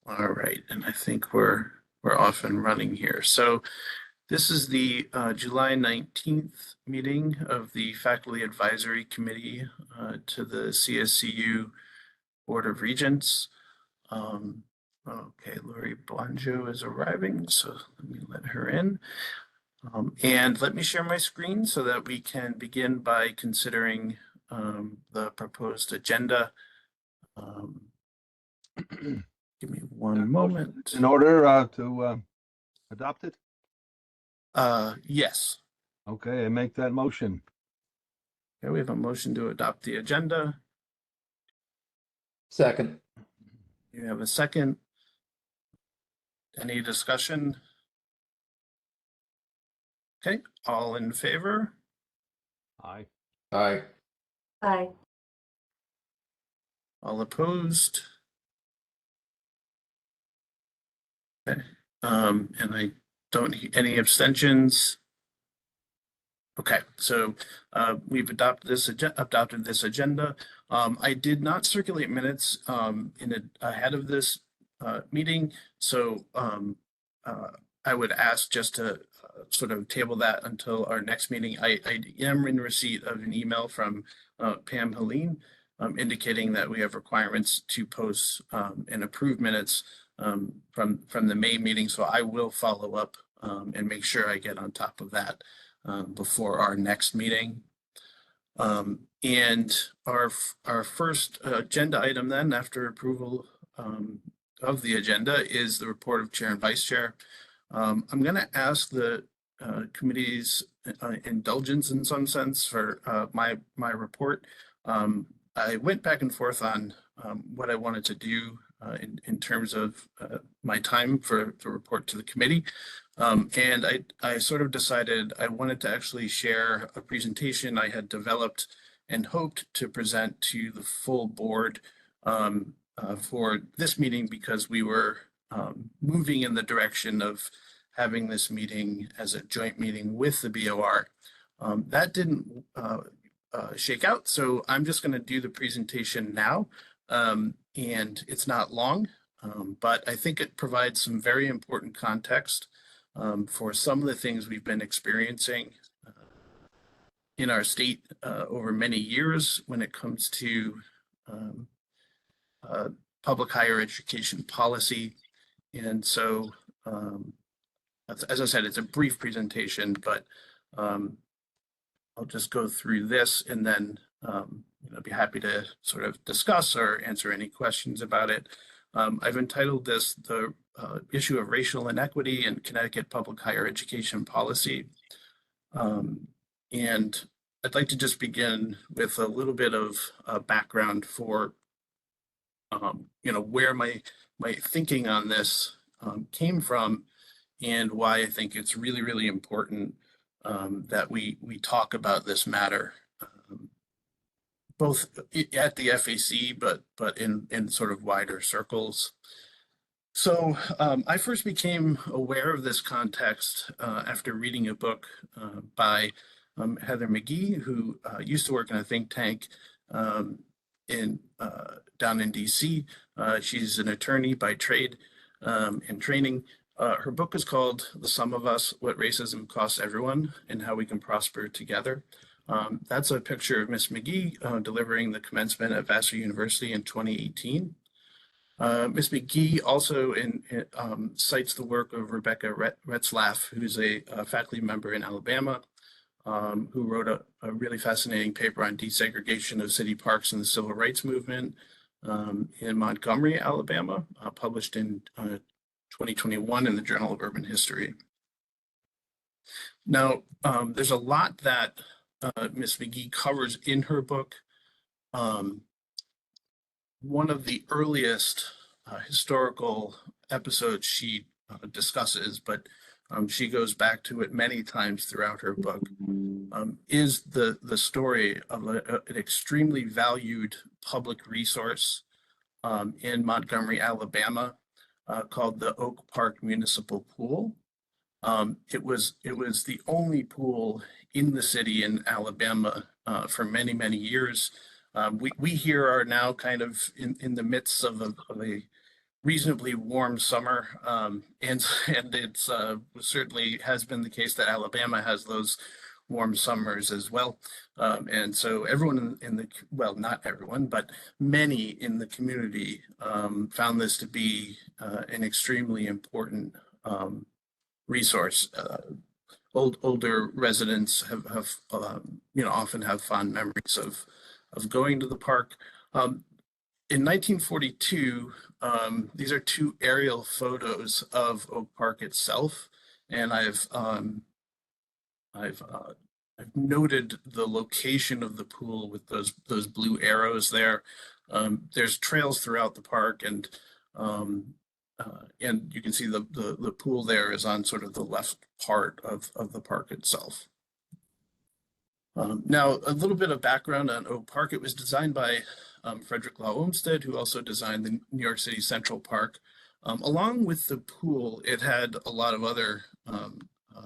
All right, and I think we're off and running here. So this is the July 19th meeting of the Faculty Advisory Committee to the CSCU Board of Regents. Okay, Lori Blanjo is arriving, so let me let her in. And let me share my screen so that we can begin by considering the proposed agenda. Give me one moment. In order to adopt it? Yes. Okay, I make that motion. Okay, we have a motion to adopt the agenda. Second. You have a second. Any discussion? Okay, all in favor? Aye. Aye. Aye. All opposed? Okay, and I don't, any abstentions? Okay, so we've adopted this agenda. I did not circulate minutes ahead of this meeting, so I would ask just to sort of table that until our next meeting. I am in receipt of an email from Pam Helene indicating that we have requirements to post and approve minutes from the May meeting, so I will follow up and make sure I get on top of that before our next meeting. And our first agenda item then, after approval of the agenda, is the report of chair and vice chair. I'm going to ask the committee's indulgence in some sense for my report. I went back and forth on what I wanted to do in terms of my time for the report to the committee. And I sort of decided I wanted to actually share a presentation I had developed and hoped to present to the full board for this meeting, because we were moving in the direction of having this meeting as a joint meeting with the BOR. That didn't shake out, so I'm just going to do the presentation now. And it's not long, but I think it provides some very important context for some of the things we've been experiencing in our state over many years when it comes to public higher education policy. And so, as I said, it's a brief presentation, but I'll just go through this and then be happy to sort of discuss or answer any questions about it. I've entitled this the issue of racial inequity in Connecticut public higher education policy. And I'd like to just begin with a little bit of background for where my thinking on this came from, and why I think it's really, really important that we talk about this matter, both at the FAC, but in sort of wider circles. So I first became aware of this context after reading a book by Heather McGee, who used to work in a think tank down in DC. She's an attorney by trade and training. Her book is called The Sum of Us: What Racism Costs Everyone and How We Can Prosper Together. That's a picture of Miss McGee delivering the commencement at Vassar University in 2018. Ms. McGee also cites the work of Rebecca Retzlaff, who's a faculty member in Alabama, who wrote a really fascinating paper on desegregation of city parks in the civil rights movement in Montgomery, Alabama, published in 2021 in the Journal of Urban History. Now, there's a lot that Ms. McGee covers in her book. One of the earliest historical episodes she discusses, but she goes back to it many times throughout her book, is the story of an extremely valued public resource in Montgomery, Alabama, called the Oak Park Municipal Pool. It was the only pool in the city in Alabama for many, many years. We here are now kind of in the midst of a reasonably warm summer, and it's certainly has been the case that Alabama has those warm summers as well. And so everyone in the, well, not everyone, but many in the community found this to be an extremely important resource. Older residents have often have fond memories of going to the park. In 1942, these are two aerial photos of Oak Park itself, and I've noted the location of the pool with those blue arrows there. There's trails throughout the park, and you can see the pool there is on sort of the left part of the park itself. Now, a little bit of background on Oak Park. It was designed by Frederick Law Olmsted, who also designed the New York City Central Park. Along with the pool, it had a lot of other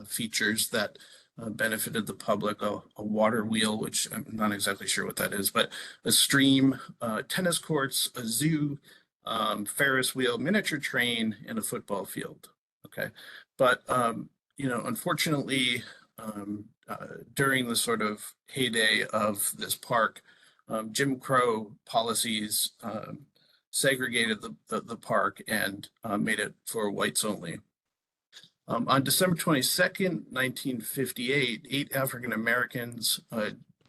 features that benefited the public. A water wheel, which I'm not exactly sure what that is, but a stream, tennis courts, a zoo, Ferris wheel, miniature train, and a football field. Okay, but unfortunately, during the sort of heyday of this park, Jim Crow policies segregated the park and made it for whites only. On December 22nd, 1958, 8 African Americans,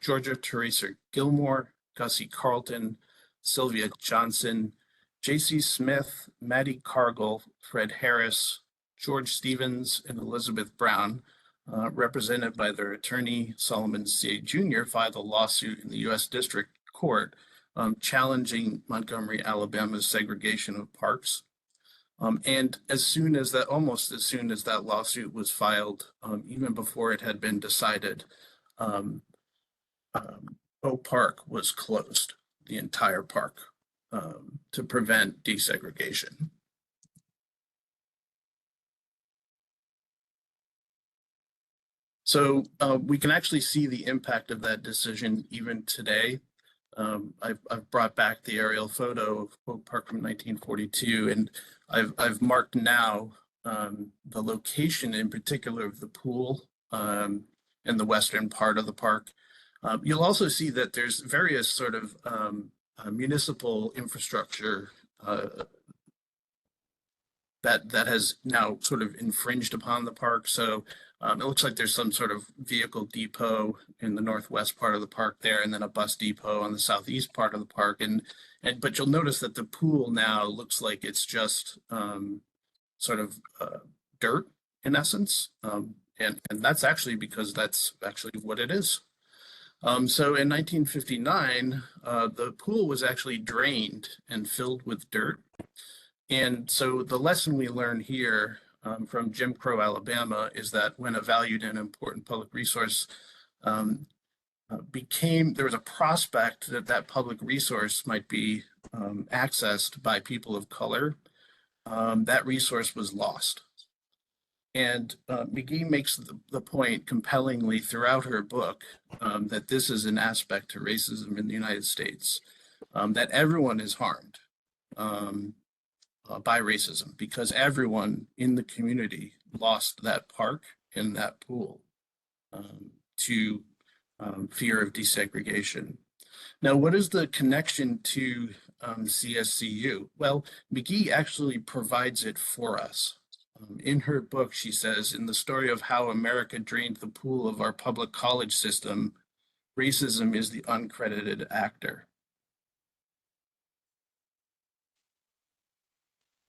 Georgia Teresa Gilmore, Gussie Carlton, Sylvia Johnson, J.C. Smith, Maddie Cargill, Fred Harris, George Stevens, and Elizabeth Brown, represented by their attorney, Solomon C. Jr., filed a lawsuit in the U.S. District Court challenging Montgomery, Alabama's segregation of parks. And almost as soon as that lawsuit was filed, even before it had been decided, Oak Park was closed, the entire park, to prevent desegregation. So we can actually see the impact of that decision even today. I've brought back the aerial photo of Oak Park from 1942, and I've marked now the location in particular of the pool in the western part of the park. You'll also see that there's various sort of municipal infrastructure that has now sort of infringed upon the park. So it looks like there's some sort of vehicle depot in the northwest part of the park there, and then a bus depot on the southeast part of the park. But you'll notice that the pool now looks like it's just sort of dirt in essence. And that's actually because that's actually what it is. So in 1959, the pool was actually drained and filled with dirt. And so the lesson we learn here from Jim Crow, Alabama, is that when a valued and important public resource there was a prospect that that public resource might be accessed by people of color, that resource was lost. And McGee makes the point compellingly throughout her book that this is an aspect to racism in the United States, that everyone is harmed by racism because everyone in the community lost that park and that pool to fear of desegregation. Now, what is the connection to CSCU? Well, McGee actually provides it for us. In her book, she says, in the story of how America drained the pool of our public college system, racism is the uncredited actor.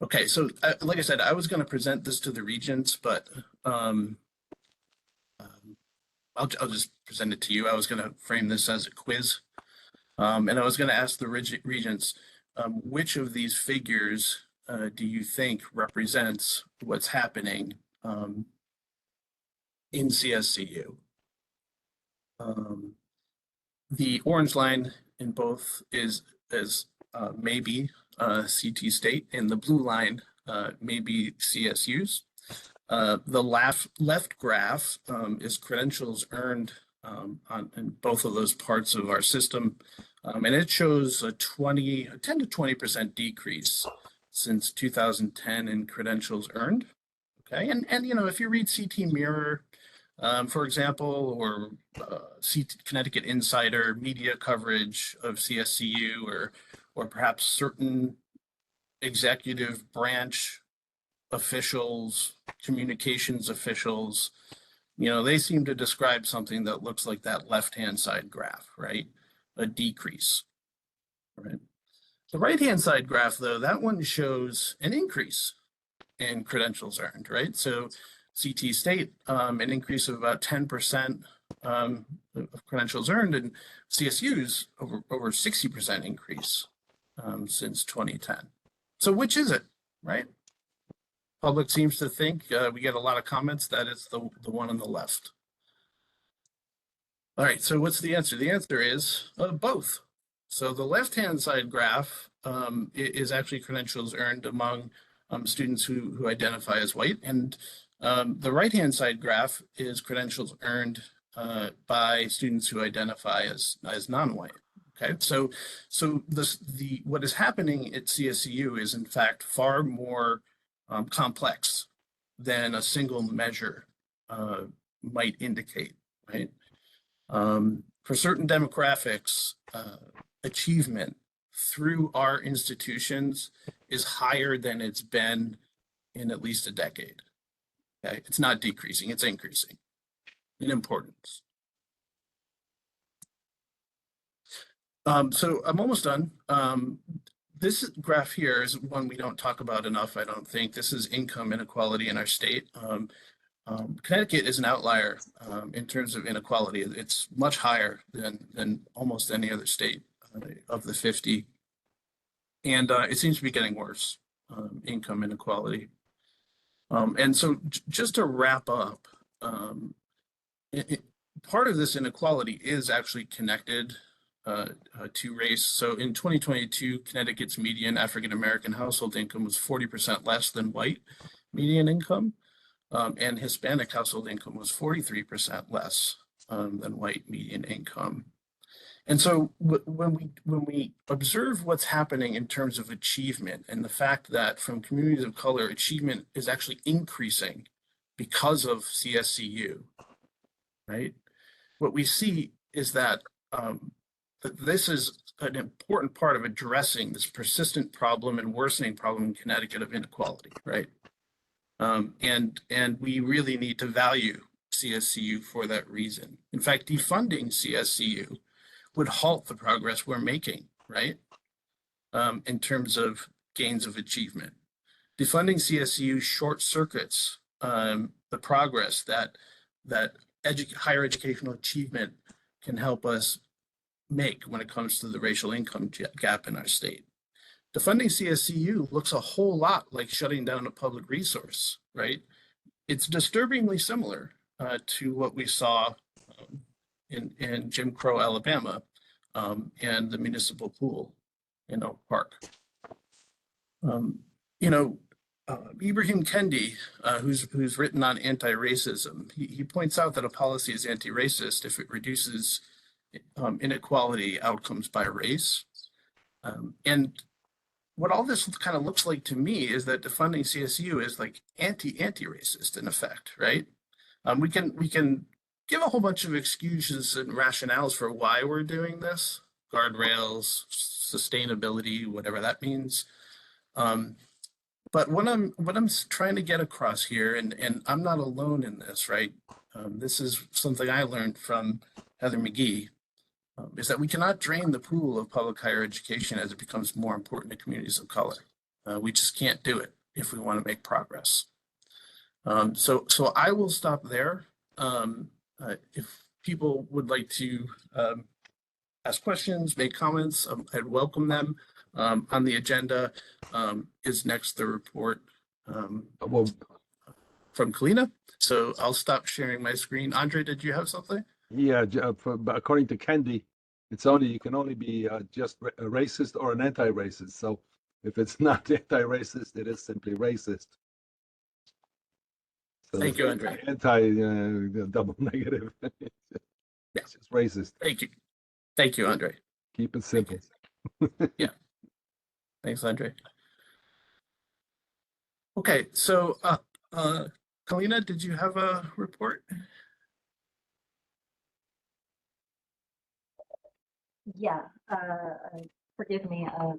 Okay, so like I said, I was going to present this to the regents, but I'll just present it to you. I was going to frame this as a quiz, and I was going to ask the regents, which of these figures do you think represents what's happening in CSCU? The orange line in both is maybe CT State, and the blue line may be CSU's. The left graph is credentials earned in both of those parts of our system, and it shows a 10 to 20% decrease since 2010 in credentials earned. Okay, and you know, if you read CT Mirror, for example, or Connecticut Insider media coverage of CSCU, or perhaps certain executive branch officials, communications officials, you know, they seem to describe something that looks like that left-hand side graph, right? A decrease, right? The right-hand side graph, though, that one shows an increase in credentials earned, right? So CT State, an increase of about 10% of credentials earned, and CSU's over 60% increase since 2010. So which is it, right? Public seems to think, we get a lot of comments that it's the one on the left. All right, so what's the answer? The answer is both. So the left-hand side graph is actually credentials earned among students who identify as white, and the right-hand side graph is credentials earned by students who identify as non-white. Okay, so what is happening at CSCU is in fact far more complex than a single measure might indicate, right? For certain demographics, achievement through our institutions is higher than it's been in at least a decade. Okay, it's not decreasing, it's increasing in importance. So I'm almost done. This graph here is one we don't talk about enough, I don't think. This is income inequality in our state. Connecticut is an outlier in terms of inequality. It's much higher than almost any other state of the 50. And it seems to be getting worse, income inequality. And so just to wrap up, part of this inequality is actually connected to race. So in 2022, Connecticut's median African-American household income was 40% less than white median income, and Hispanic household income was 43% less than white median income. And so when we observe what's happening in terms of achievement and the fact that from communities of color, achievement is actually increasing because of CSCU, right? What we see is that this is an important part of addressing this persistent problem and worsening problem in Connecticut of inequality, right? And we really need to value CSCU for that reason. In fact, defunding CSCU would halt the progress we're making, right? In terms of gains of achievement. Defunding CSCU short circuits the progress that higher educational achievement can help us make when it comes to the racial income gap in our state. Defunding CSCU looks a whole lot like shutting down a public resource, right? It's disturbingly similar to what we saw in Jim Crow, Alabama, and the municipal pool in Oak Park. You know, Ibrahim Kendi, who's written on anti-racism, he points out that a policy is anti-racist if it reduces inequality outcomes by race. And what all this kind of looks like to me is that defunding CSU is like anti-racist in effect, right? We can give a whole bunch of excuses and rationales for why we're doing this, guardrails, sustainability, whatever that means. But what I'm trying to get across here, and I'm not alone in this, right? This is something I learned from Heather McGee, is that we cannot drain the pool of public higher education as it becomes more important to communities of color. We just can't do it if we want to make progress. So I will stop there. If people would like to ask questions, make comments, I'd welcome them. On the agenda is next the report from Kalina. So I'll stop sharing my screen. Andre, did you have something? Yeah, according to Kendi, you can only be just a racist or an anti-racist. So if it's not anti-racist, it is simply racist. So thank you, Andre. Double negative. It's just racist. Thank you, Andre. Keep it simple. Yeah. Thanks, Andre. Okay, so Kalina, did you have a report? Yeah, forgive me, a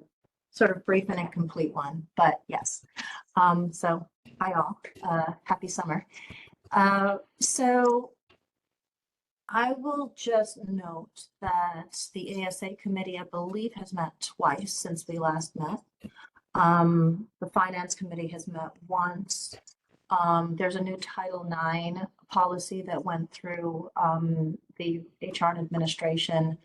sort of brief and incomplete one, but yes. So hi all, happy summer. So I will just note that the ASA committee, I believe, has met twice since we last met. The finance committee has met once. There's a new Title IX policy that went through the HR and Administration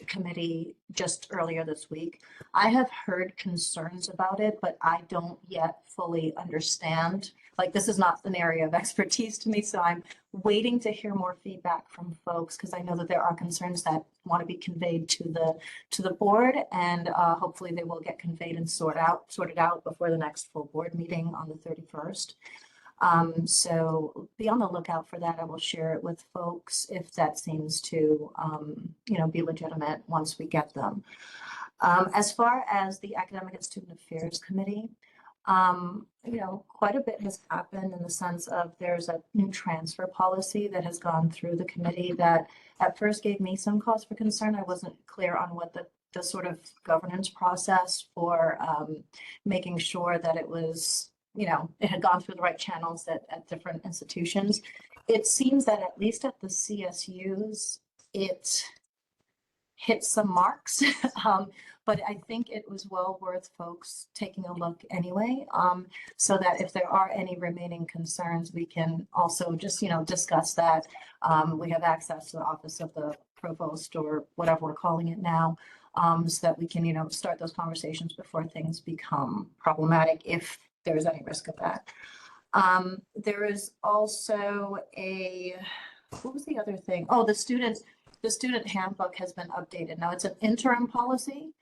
committee just earlier this week. I have heard concerns about it, but I don't yet fully understand. Like, this is not an area of expertise to me, so I'm waiting to hear more feedback from folks because I know that there are concerns that want to be conveyed to the board, and hopefully they will get conveyed and sorted out before the next full board meeting on the 31st. So be on the lookout for that. I will share it with folks if that seems to, be legitimate once we get them. As far as the Academic and Student Affairs Committee, quite a bit has happened in the sense of there's a new transfer policy that has gone through the committee that at first gave me some cause for concern. I wasn't clear on what the sort of governance process for making sure that it was, it had gone through the right channels at different institutions. It seems that at least at the CSUs, it hit some marks, but I think it was well worth folks taking a look anyway, so that if there are any remaining concerns, we can also just, discuss that. We have access to the office of the provost or whatever we're calling it now, so that we can, start those conversations before things become problematic, if there's any risk of that. There is also what was the other thing? Oh, the student handbook has been updated. Now it's an interim policy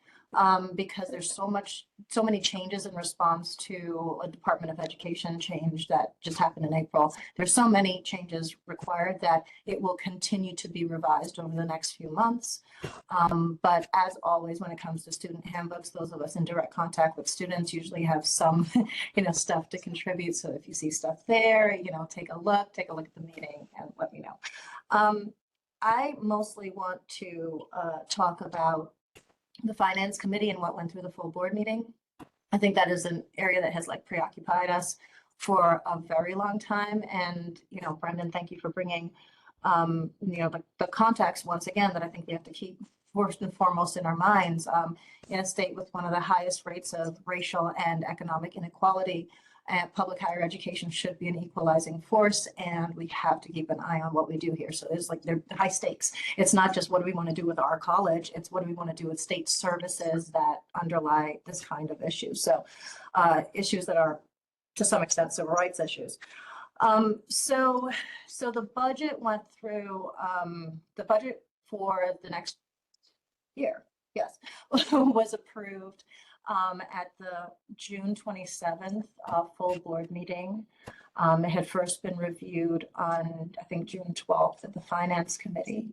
because there's so many changes in response to a Department of Education change that just happened in April. There's so many changes required that it will continue to be revised over the next few months. But as always, when it comes to student handbooks, those of us in direct contact with students usually have some, stuff to contribute. So if you see stuff there, take a look at the meeting and let me know. I mostly want to talk about the finance committee and what went through the full board meeting. I think that is an area that has preoccupied us for a very long time. And, Brendan, thank you for bringing, the context once again that I think we have to keep first and foremost in our minds. In a state with one of the highest rates of racial and economic inequality, public higher education should be an equalizing force, and we have to keep an eye on what we do here. So it's they're high stakes. It's not just what do we want to do with our college, it's what do we want to do with state services that underlie this kind of issue. So issues that are to some extent civil rights issues. So the budget went through, the budget for the next year, yes, was approved at the June 27th full board meeting. It had first been reviewed on, I think, June 12th at the Finance Committee.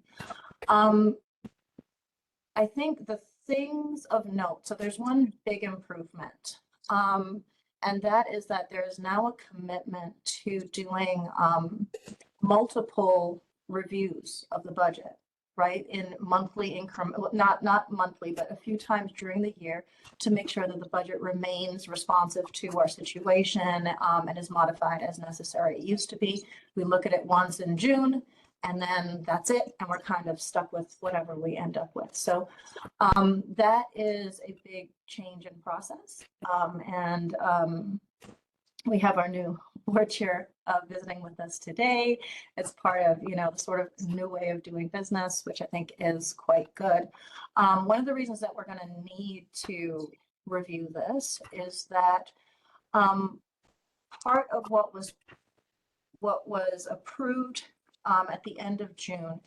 I think the things of note, so there's one big improvement, and that is that there is now a commitment to doing multiple reviews of the budget, right, in monthly increment, not monthly, but a few times during the year, to make sure that the budget remains responsive to our situation and is modified as necessary. It used to be we look at it once in June and then that's it, and we're kind of stuck with whatever we end up with. So that is a big change in process, and we have our new board chair visiting with us today. It's part of, the sort of new way of doing business, which I think is quite good. One of the reasons that we're going to need to review this is that part of what was approved at the end of June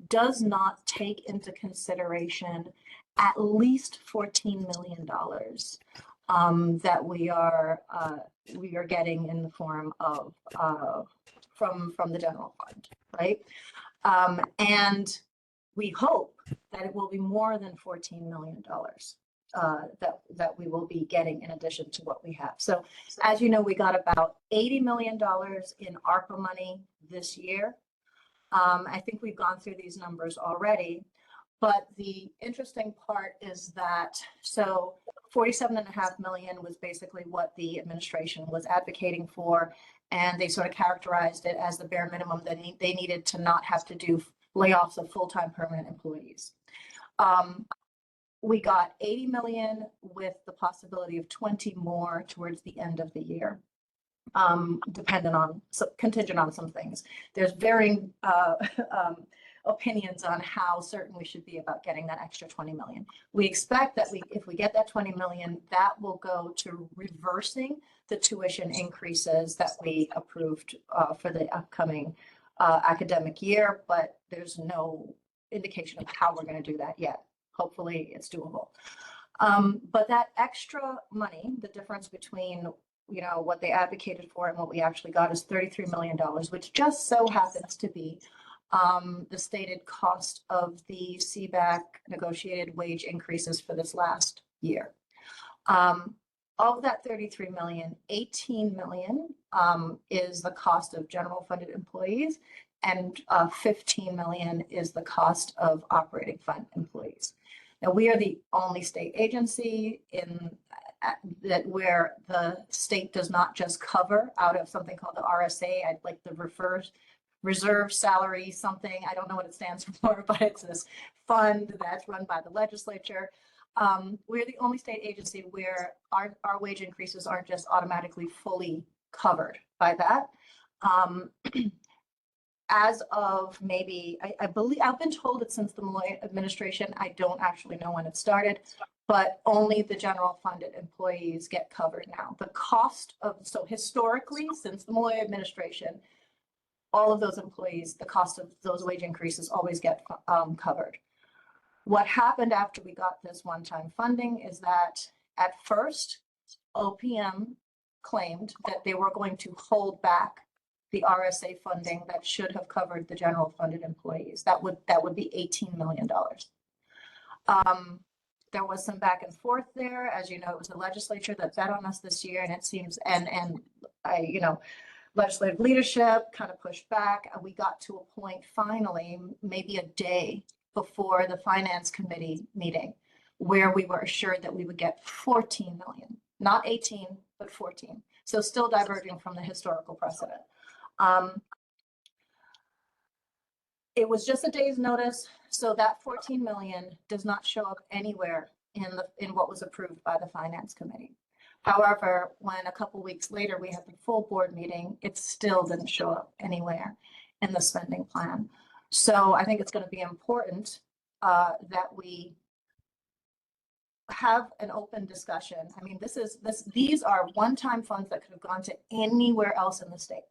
does not take into consideration at least $14 million that we are getting in the form of from the general fund, right? And we hope that it will be more than $14 million. that we will be getting in addition to what we have. So as you know, we got about $80 million in ARPA money this year. I think we've gone through these numbers already, but the interesting part is that, so 47.5 million was basically what the administration was advocating for, and they sort of characterized it as the bare minimum that they needed to not have to do layoffs of full-time permanent employees. We got 80 million with the possibility of 20 more towards the end of the year, contingent on some things. There's varying opinions on how certain we should be about getting that extra 20 million. We expect that if we get that 20 million, that will go to reversing the tuition increases that we approved for the upcoming academic year, but there's no indication of how we're going to do that yet. Hopefully it's doable. But that extra money, the difference between what they advocated for and what we actually got is $33 million, which just so happens to be the stated cost of the CBAC negotiated wage increases for this last year. Of that 33 million, 18 million is the cost of general funded employees, and 15 million is the cost of operating fund employees. Now, we are the only state agency that where the state does not just cover out of something called the RSA. I'd like the reserve salary something. I don't know what it stands for, but it's this fund that's run by the legislature. We're the only state agency where our wage increases aren't just automatically fully covered by that. As of maybe, I believe, I've been told it since the Malloy administration. I don't actually know when it started, but only the general funded employees get covered now. The cost of, so historically, since the Malloy administration, all of those employees, the cost of those wage increases always get covered. What happened after we got this one-time funding is that at first, OPM claimed that they were going to hold back the RSA funding that should have covered the general funded employees. That would be $18 million. There was some back and forth there. As you know, it was the legislature that bet on us this year, and it seems, legislative leadership kind of pushed back. And we got to a point finally, maybe a day before the finance committee meeting, where we were assured that we would get 14 million, not 18, but 14. So still diverging from the historical precedent. It was just a day's notice, so that 14 million does not show up anywhere in what was approved by the finance committee. However, when a couple weeks later we had the full board meeting, it still didn't show up anywhere in the spending plan. So I think it's going to be important that we have an open discussion. I mean, these are one-time funds that could have gone to anywhere else in the state,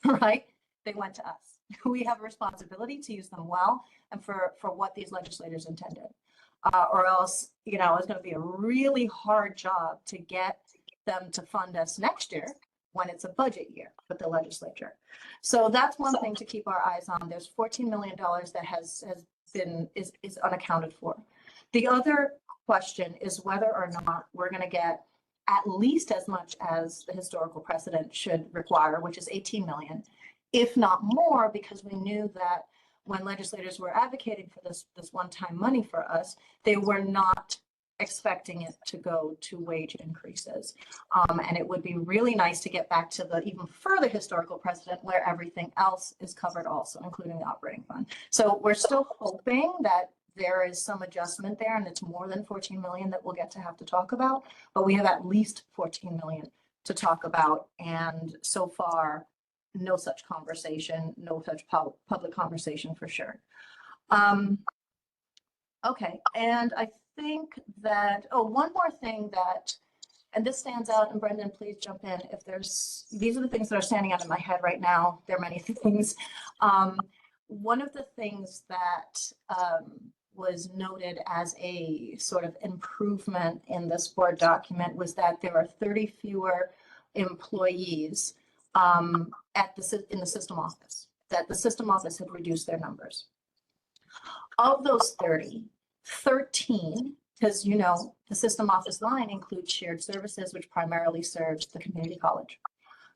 right? They went to us. We have a responsibility to use them well and for what these legislators intended. Or else, it's going to be a really hard job to get them to fund us next year when it's a budget year with the legislature. So that's one thing to keep our eyes on. There's $14 million that is unaccounted for. The other question is whether or not we're going to get at least as much as the historical precedent should require, which is 18 million, if not more, because we knew that when legislators were advocating for this one-time money for us, they were not expecting it to go to wage increases. And it would be really nice to get back to the even further historical precedent where everything else is covered also, including the operating fund. So we're still hoping that there is some adjustment there, and it's more than 14 million that we'll get to have to talk about, but we have at least 14 million to talk about. And so far, no such conversation, no such public conversation for sure. Okay, and I think that, one more thing that, and this stands out, and Brendan, please jump in if these are the things that are standing out in my head right now. There are many things. One of the things that was noted as a sort of improvement in this board document was that there are 30 fewer employees in the system office, that the system office had reduced their numbers. Of those 30, 13 because, you know, the system office line includes shared services, which primarily serves the community college.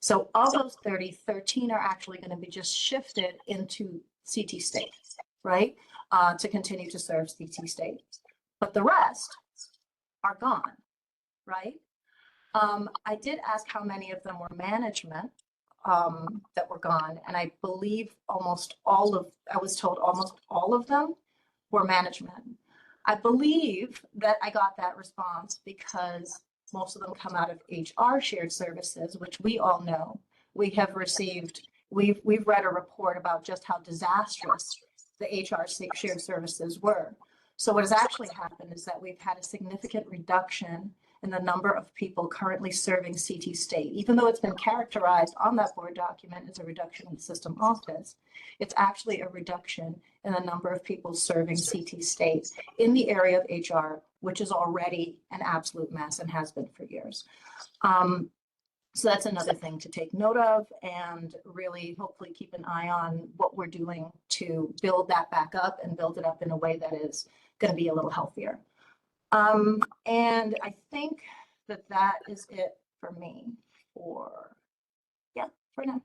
So of those 30, 13 are actually going to be just shifted into CT State, right? To continue to serve CT State. But the rest are gone, right? I did ask how many of them were management that were gone, and I believe I was told almost all of them were management. I believe that I got that response because most of them come out of HR shared services, which we all know. We've read a report about just how disastrous the HR shared services were. So what has actually happened is that we've had a significant reduction in the number of people currently serving CT State. Even though it's been characterized on that board document as a reduction in the system office, it's actually a reduction in the number of people serving CT State in the area of HR, which is already an absolute mess and has been for years. So that's another thing to take note of, and really hopefully keep an eye on what we're doing to build that back up and build it up in a way that is going to be a little healthier. And I think that is it for me for now.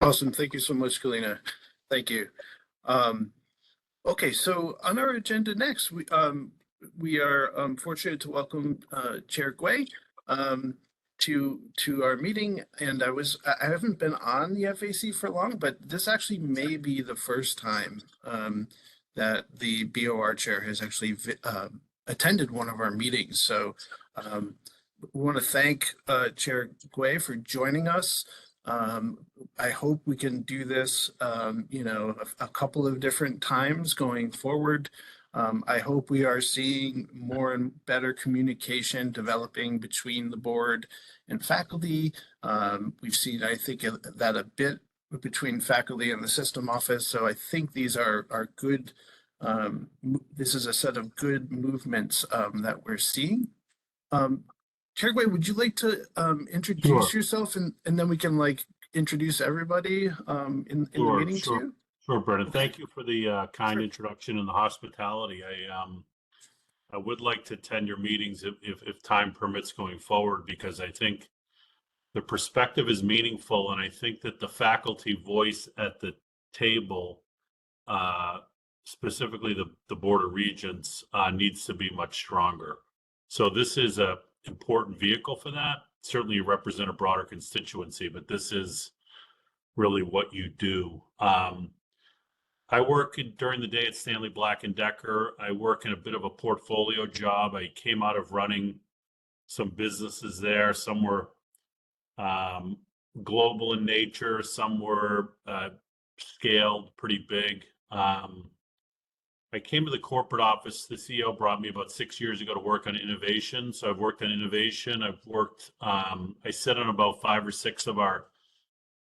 Awesome. Thank you so much, Galina. Thank you. Okay, so on our agenda next, we are fortunate to welcome Chair Gui to our meeting. And I haven't been on the FAC for long, but this actually may be the first time that the BOR chair has actually attended one of our meetings. So we want to thank Chair Gui for joining us. I hope we can do this, a couple of different times going forward. I hope we are seeing more and better communication developing between the board and faculty. We've seen, I think, that a bit between faculty and the system office. So I think these are good. This is a set of good movements that we're seeing. Chair Gui, would you like to introduce yourself and then we can introduce everybody in the meeting too? Sure, Brendan. Thank you for the kind introduction and the hospitality. I would like to attend your meetings if time permits going forward, because I think the perspective is meaningful, and I think that the faculty voice at the table, specifically the Board of Regents, needs to be much stronger. So this is a important vehicle for that. Certainly you represent a broader constituency, but this is really what you do. I work during the day at Stanley Black & Decker. I work in a bit of a portfolio job. I came out of running some businesses there. Some were global in nature. Some were scaled pretty big. I came to the corporate office. The CEO brought me about 6 years ago to work on innovation. So I've worked on innovation. I've worked, I sit on about 5 or 6 of our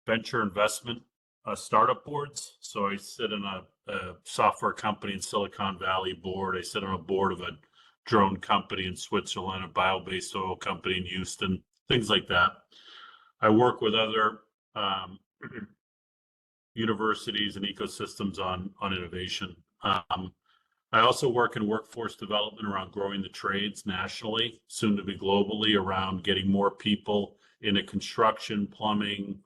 venture investment startup boards. So I sit in a software company in Silicon Valley board. I sit on a board of a drone company in Switzerland, a bio-based oil company in Houston, things like that. I work with other universities and ecosystems on innovation. I also work in workforce development around growing the trades nationally, soon to be globally, around getting more people into construction, plumbing,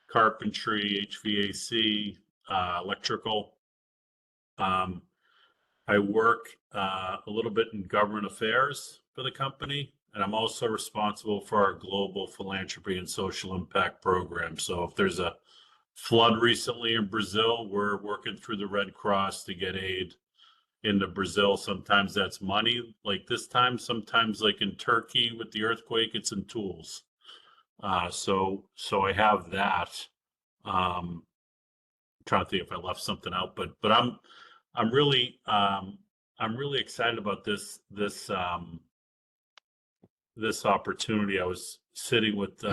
carpentry, HVAC, electrical. I work a little bit in government affairs for the company, and I'm also responsible for our global philanthropy and social impact program. So if there's a flood recently in Brazil, we're working through the Red Cross to get aid into Brazil. Sometimes that's money, like this time. Sometimes, like in Turkey with the earthquake, it's in tools. So I have that. I'm trying to think if I left something out, but I'm really excited about this opportunity. I was sitting with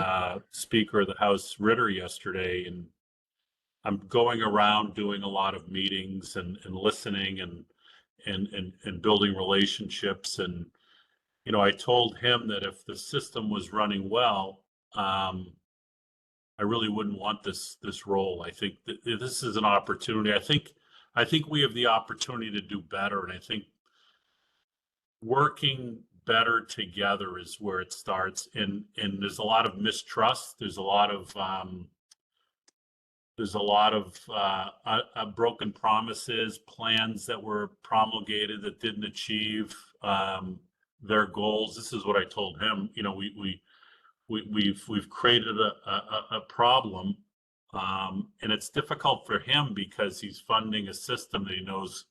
Speaker of the House Ritter yesterday, and I'm going around doing a lot of meetings and listening and building relationships. And I told him that if the system was running well, I really wouldn't want this role. I think that this is an opportunity. I think I think we have the opportunity to do better. And I think working better together is where it starts. And there's a lot of mistrust. There's a lot of broken promises, plans that were promulgated that didn't achieve their goals. This is what I told him. You know, we've created a problem, and it's difficult for him because he's funding a system that he knows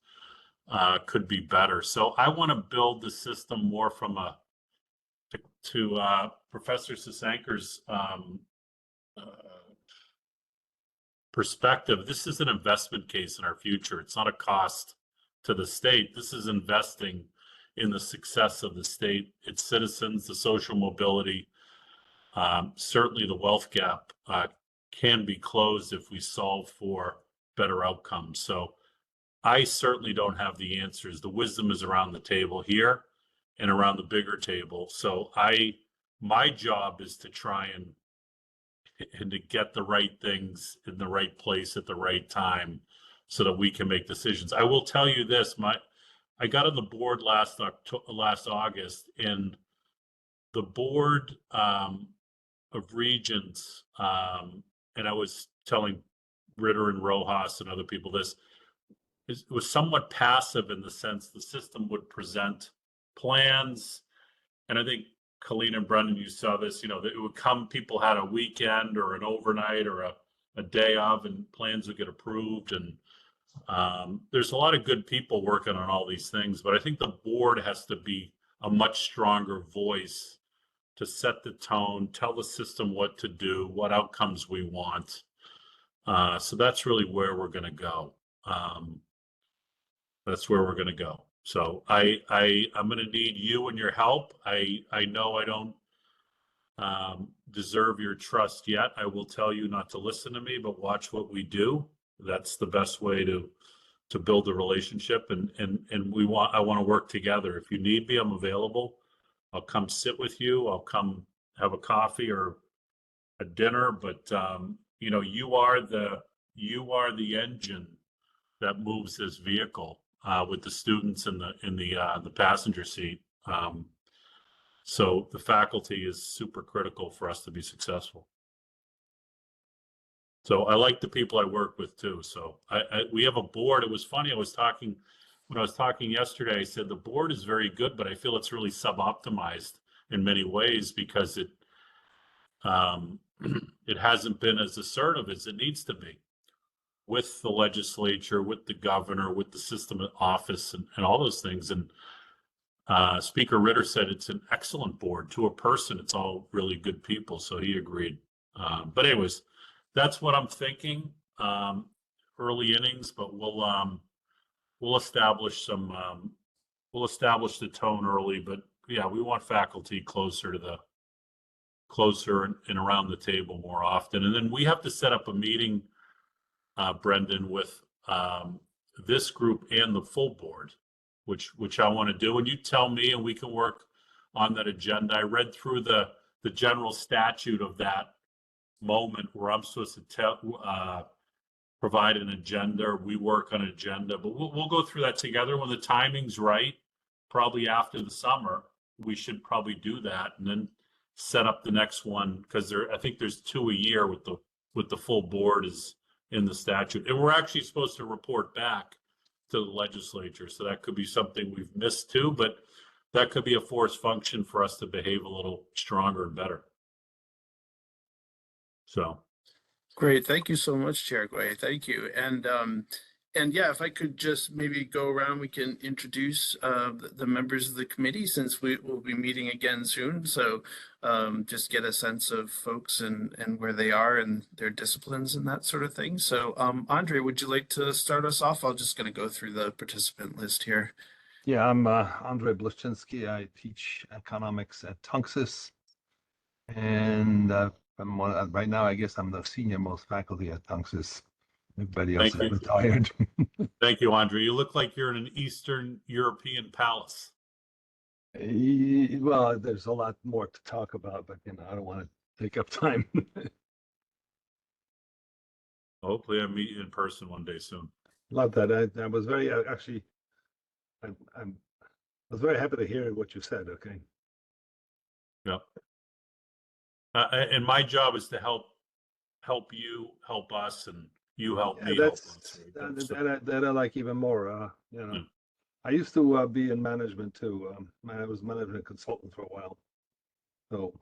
could be better. So I want to build the system more from to Professor Sasankar's perspective. This is an investment case in our future. It's not a cost to the state. This is investing in the success of the state, its citizens, the social mobility. Certainly the wealth gap can be closed if we solve for better outcomes. So I certainly don't have the answers. The wisdom is around the table here and around the bigger table. So my job is to try and to get the right things in the right place at the right time so that we can make decisions. I will tell you this, I got on the board last August, and the board of regents, and I was telling Ritter and Rojas and other people this, it was somewhat passive in the sense the system would present plans. And I think Colleen and Brendan, you saw this, you know, that it would come, people had a weekend or an overnight or a day of, and plans would get approved. And there's a lot of good people working on all these things, but I think the board has to be a much stronger voice to set the tone, tell the system what to do, what outcomes we want. So that's really where we're going to go. That's where we're going to go. So I'm going to need you and your help. I know I don't deserve your trust yet. I will tell you not to listen to me, but watch what we do. That's the best way to build a relationship. And I want to work together. If you need me, I'm available. I'll come sit with you. I'll come have a coffee or a dinner. But you know, you are the engine that moves this vehicle with the students in the passenger seat. So the faculty is super critical for us to be successful. So I like the people I work with too. So we have a board. It was funny. When I was talking yesterday, I said the board is very good, but I feel it's really sub-optimized in many ways because it hasn't been as assertive as it needs to be with the legislature, with the governor, with the system of office, and all those things. And Speaker Ritter said it's an excellent board. To a person, it's all really good people. So he agreed. But anyways, that's what I'm thinking. Early innings, but we'll establish the tone early. But yeah, we want faculty closer and around the table more often. And then we have to set up a meeting, Brendan, with this group and the full board, which I want to do. And you tell me, and we can work on that agenda. I read through the general statute of that moment where I'm supposed to provide an agenda. We work on an agenda, but we'll go through that together when the timing's right. Probably after the summer, we should probably do that, and then set up the next one, because I think there's 2 a year with the full board is in the statute, and we're actually supposed to report back to the legislature. So that could be something we've missed too, but that could be a force function for us to behave a little stronger and better. So. Great. Thank you so much, Chair Guay. Thank you. And yeah, if I could just maybe go around, we can introduce the members of the committee, since we will be meeting again soon. So just get a sense of folks and where they are and their disciplines and that sort of thing. So Andre, would you like to start us off? I'm just going to go through the participant list here. Yeah, I'm Andre Bluszczynski. I teach economics at Tunxis, and right now, I guess I'm the senior most faculty at Tunxis. Everybody else is retired. Thank you, Andre. You look like you're in an Eastern European palace. Well, there's a lot more to talk about, but I don't want to take up time. Hopefully, I'll meet you in person one day soon. Love that. I was very actually, I was very happy to hear what you said. Okay. Yeah. And my job is to help you, help us, and you help Yeah, me help us. Right? that I like even more. You know, Yeah. I used to be in management too. I was management consultant for a while. So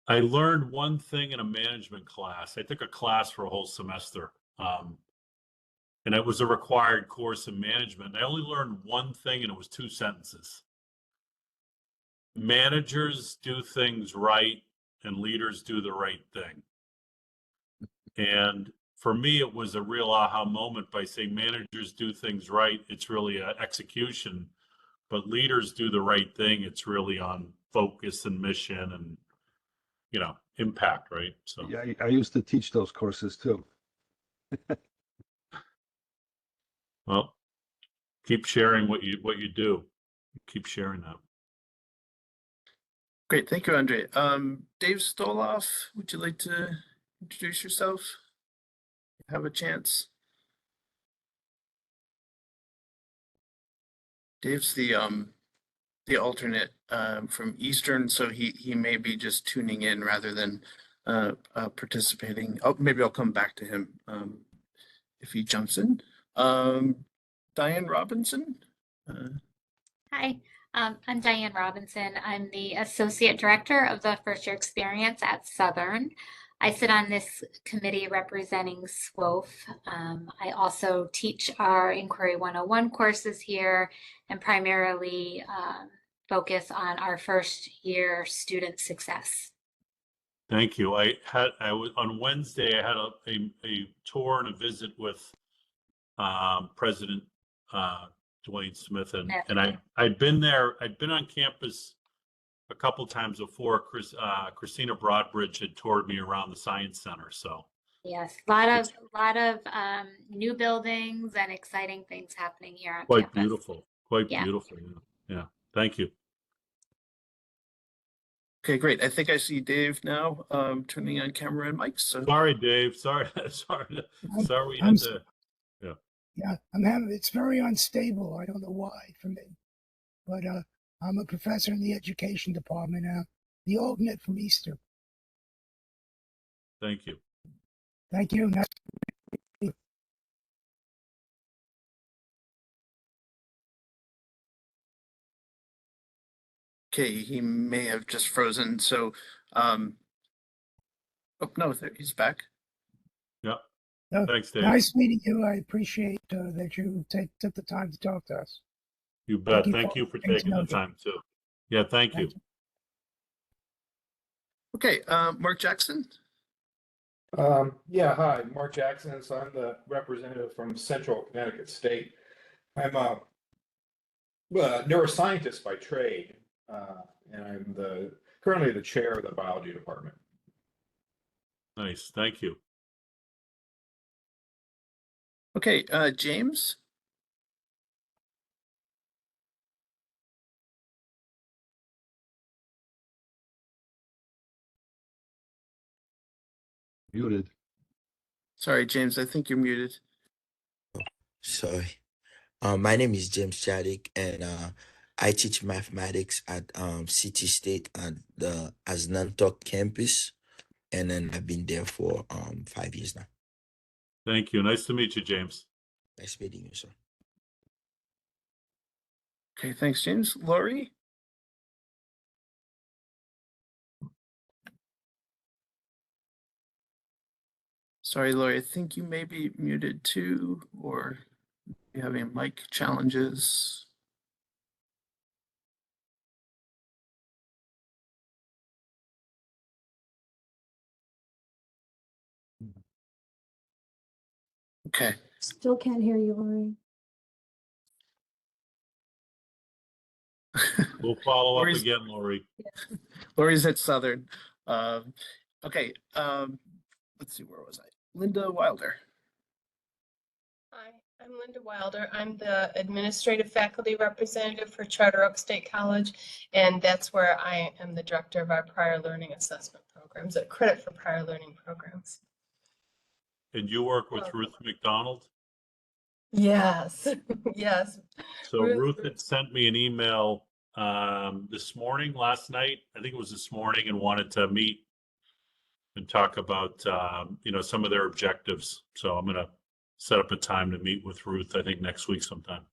I learned one thing in a management class. I took a class for a whole semester. And it was a required course in management. I only learned one thing, and it was 2 sentences. Managers do things right, and leaders do the right thing. And for me, it was a real aha moment by saying managers do things right. It's really an execution, but leaders do the right thing. It's really on focus and mission and, impact, right? So, yeah, I used to teach those courses too. well, keep sharing what you do. Keep sharing that. Great, thank you, Andre. Dave Stoloff, would you like to introduce yourself? Have a chance. Dave's the alternate from Eastern, so he may be just tuning in rather than participating. Oh, maybe I'll come back to him if he jumps in. Diane Robinson. Hi, I'm Diane Robinson. I'm the Associate Director of the First Year Experience at Southern. I sit on this committee representing SWOF. I also teach our Inquiry 101 courses here and primarily focus on our first year student success. Thank you. I was on Wednesday. I had a tour and a visit with President Dwayne Smith, and I'd been there. I'd been on campus a couple times before. Christina Broadbridge had toured me around the Science Center. So yes, a lot of new buildings and exciting things happening here on quite campus. beautiful. Quite beautiful. Yeah. Thank you. Okay, great. I think I see Dave now turning on camera and mic. So Sorry, Dave. Sorry. We had to. Yeah, it's very unstable. I don't know why for me, but I'm a professor in the education department. The alternate from Easter. Thank you. Thank you. okay, he may have just frozen. So oh no, he's back. Yeah. No, Thanks, Dave. nice meeting you. I appreciate that you took the time to talk to us. You bet. Thank you Thank you for getting to taking know the you. time too. Yeah, thank you. Thank you. Okay, Mark Jackson. Yeah, hi, Mark Jackson. So I'm the representative from Central Connecticut State. I'm a neuroscientist by trade, and I'm currently the chair of the biology department. Nice. Thank you. Okay, James. Muted. Sorry, James, I think you're muted. Sorry. My name is James Chaddick, and I teach mathematics at City State at the Asnantok campus, and then I've been there for 5 years now. Thank you. Nice to meet you, James. Nice meeting you, sir. Okay, thanks, James. Lori. Sorry, Lori, I think you may be muted too, or you're having mic challenges. Okay. Still can't hear you, Lori. We'll follow up Lori's- again, Lori. Lori's at Southern. Okay, let's see, where was I? Linda Wilder. Hi, I'm Linda Wilder. I'm the administrative faculty representative for Charter Oak State College, and that's where I am the director of our prior learning assessment programs, a credit for prior learning programs. And you work with Ruth McDonald? Yes, yes. So Ruth had sent me an email this morning, last night, I think it was this morning, and wanted to meet and talk about some of their objectives. So I'm gonna set up a time to meet with Ruth, I think next week sometime.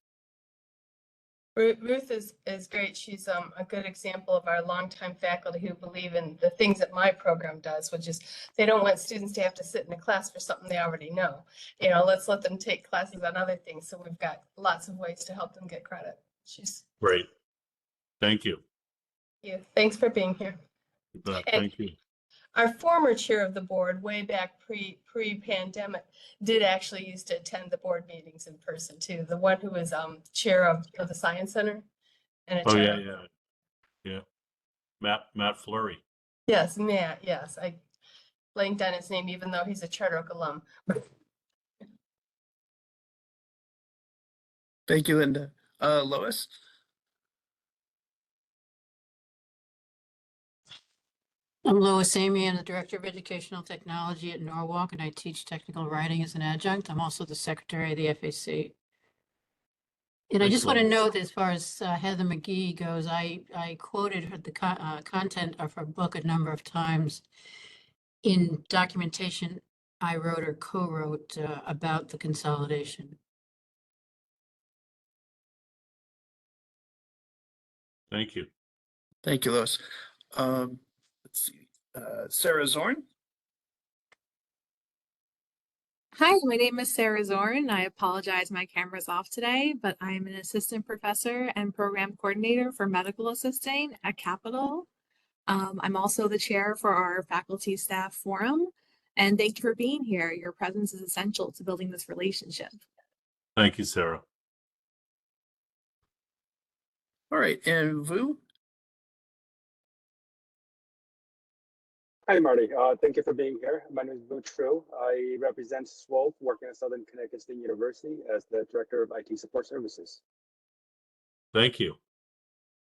Ruth is great. She's a good example of our longtime faculty who believe in the things that my program does, which is they don't want students to have to sit in a class for something they already know. You know, let's let them take classes on other things. So we've got lots of ways to help them get credit. She's Great. Thank you. Thanks for being here. Thank you. Our former chair of the board, way back pre-pandemic, did actually used to attend the board meetings in person too. The one who was chair of the Science Center. And a Oh, chair. yeah. Matt Fleury. Yes, Matt, yes. I blanked on his name even though he's a Charter Oak alum. Thank you, Linda. Lois? I'm Lois Amy. I'm the Director of Educational Technology at Norwalk, and I teach technical writing as an adjunct. I'm also the Secretary of the FAC. And I just want to note, as far as Heather McGee goes, I quoted her, the content of her book a number of times in documentation I wrote or co-wrote about the consolidation. Thank you. Thank you, Lois. Let's see. Sarah Zorn? Hi, my name is Sarah Zorn. I apologize my camera's off today, but I'm an assistant professor and program coordinator for medical assisting at Capital. I'm also the chair for our faculty staff forum, and thank you for being here. Your presence is essential to building this relationship. Thank you, Sarah. All right, and Vu? Hi, Marty. Thank you for being here. My name is Vu True. I represent SWOLF, working at Southern Connecticut State University as the Director of IT Support Services. Thank you.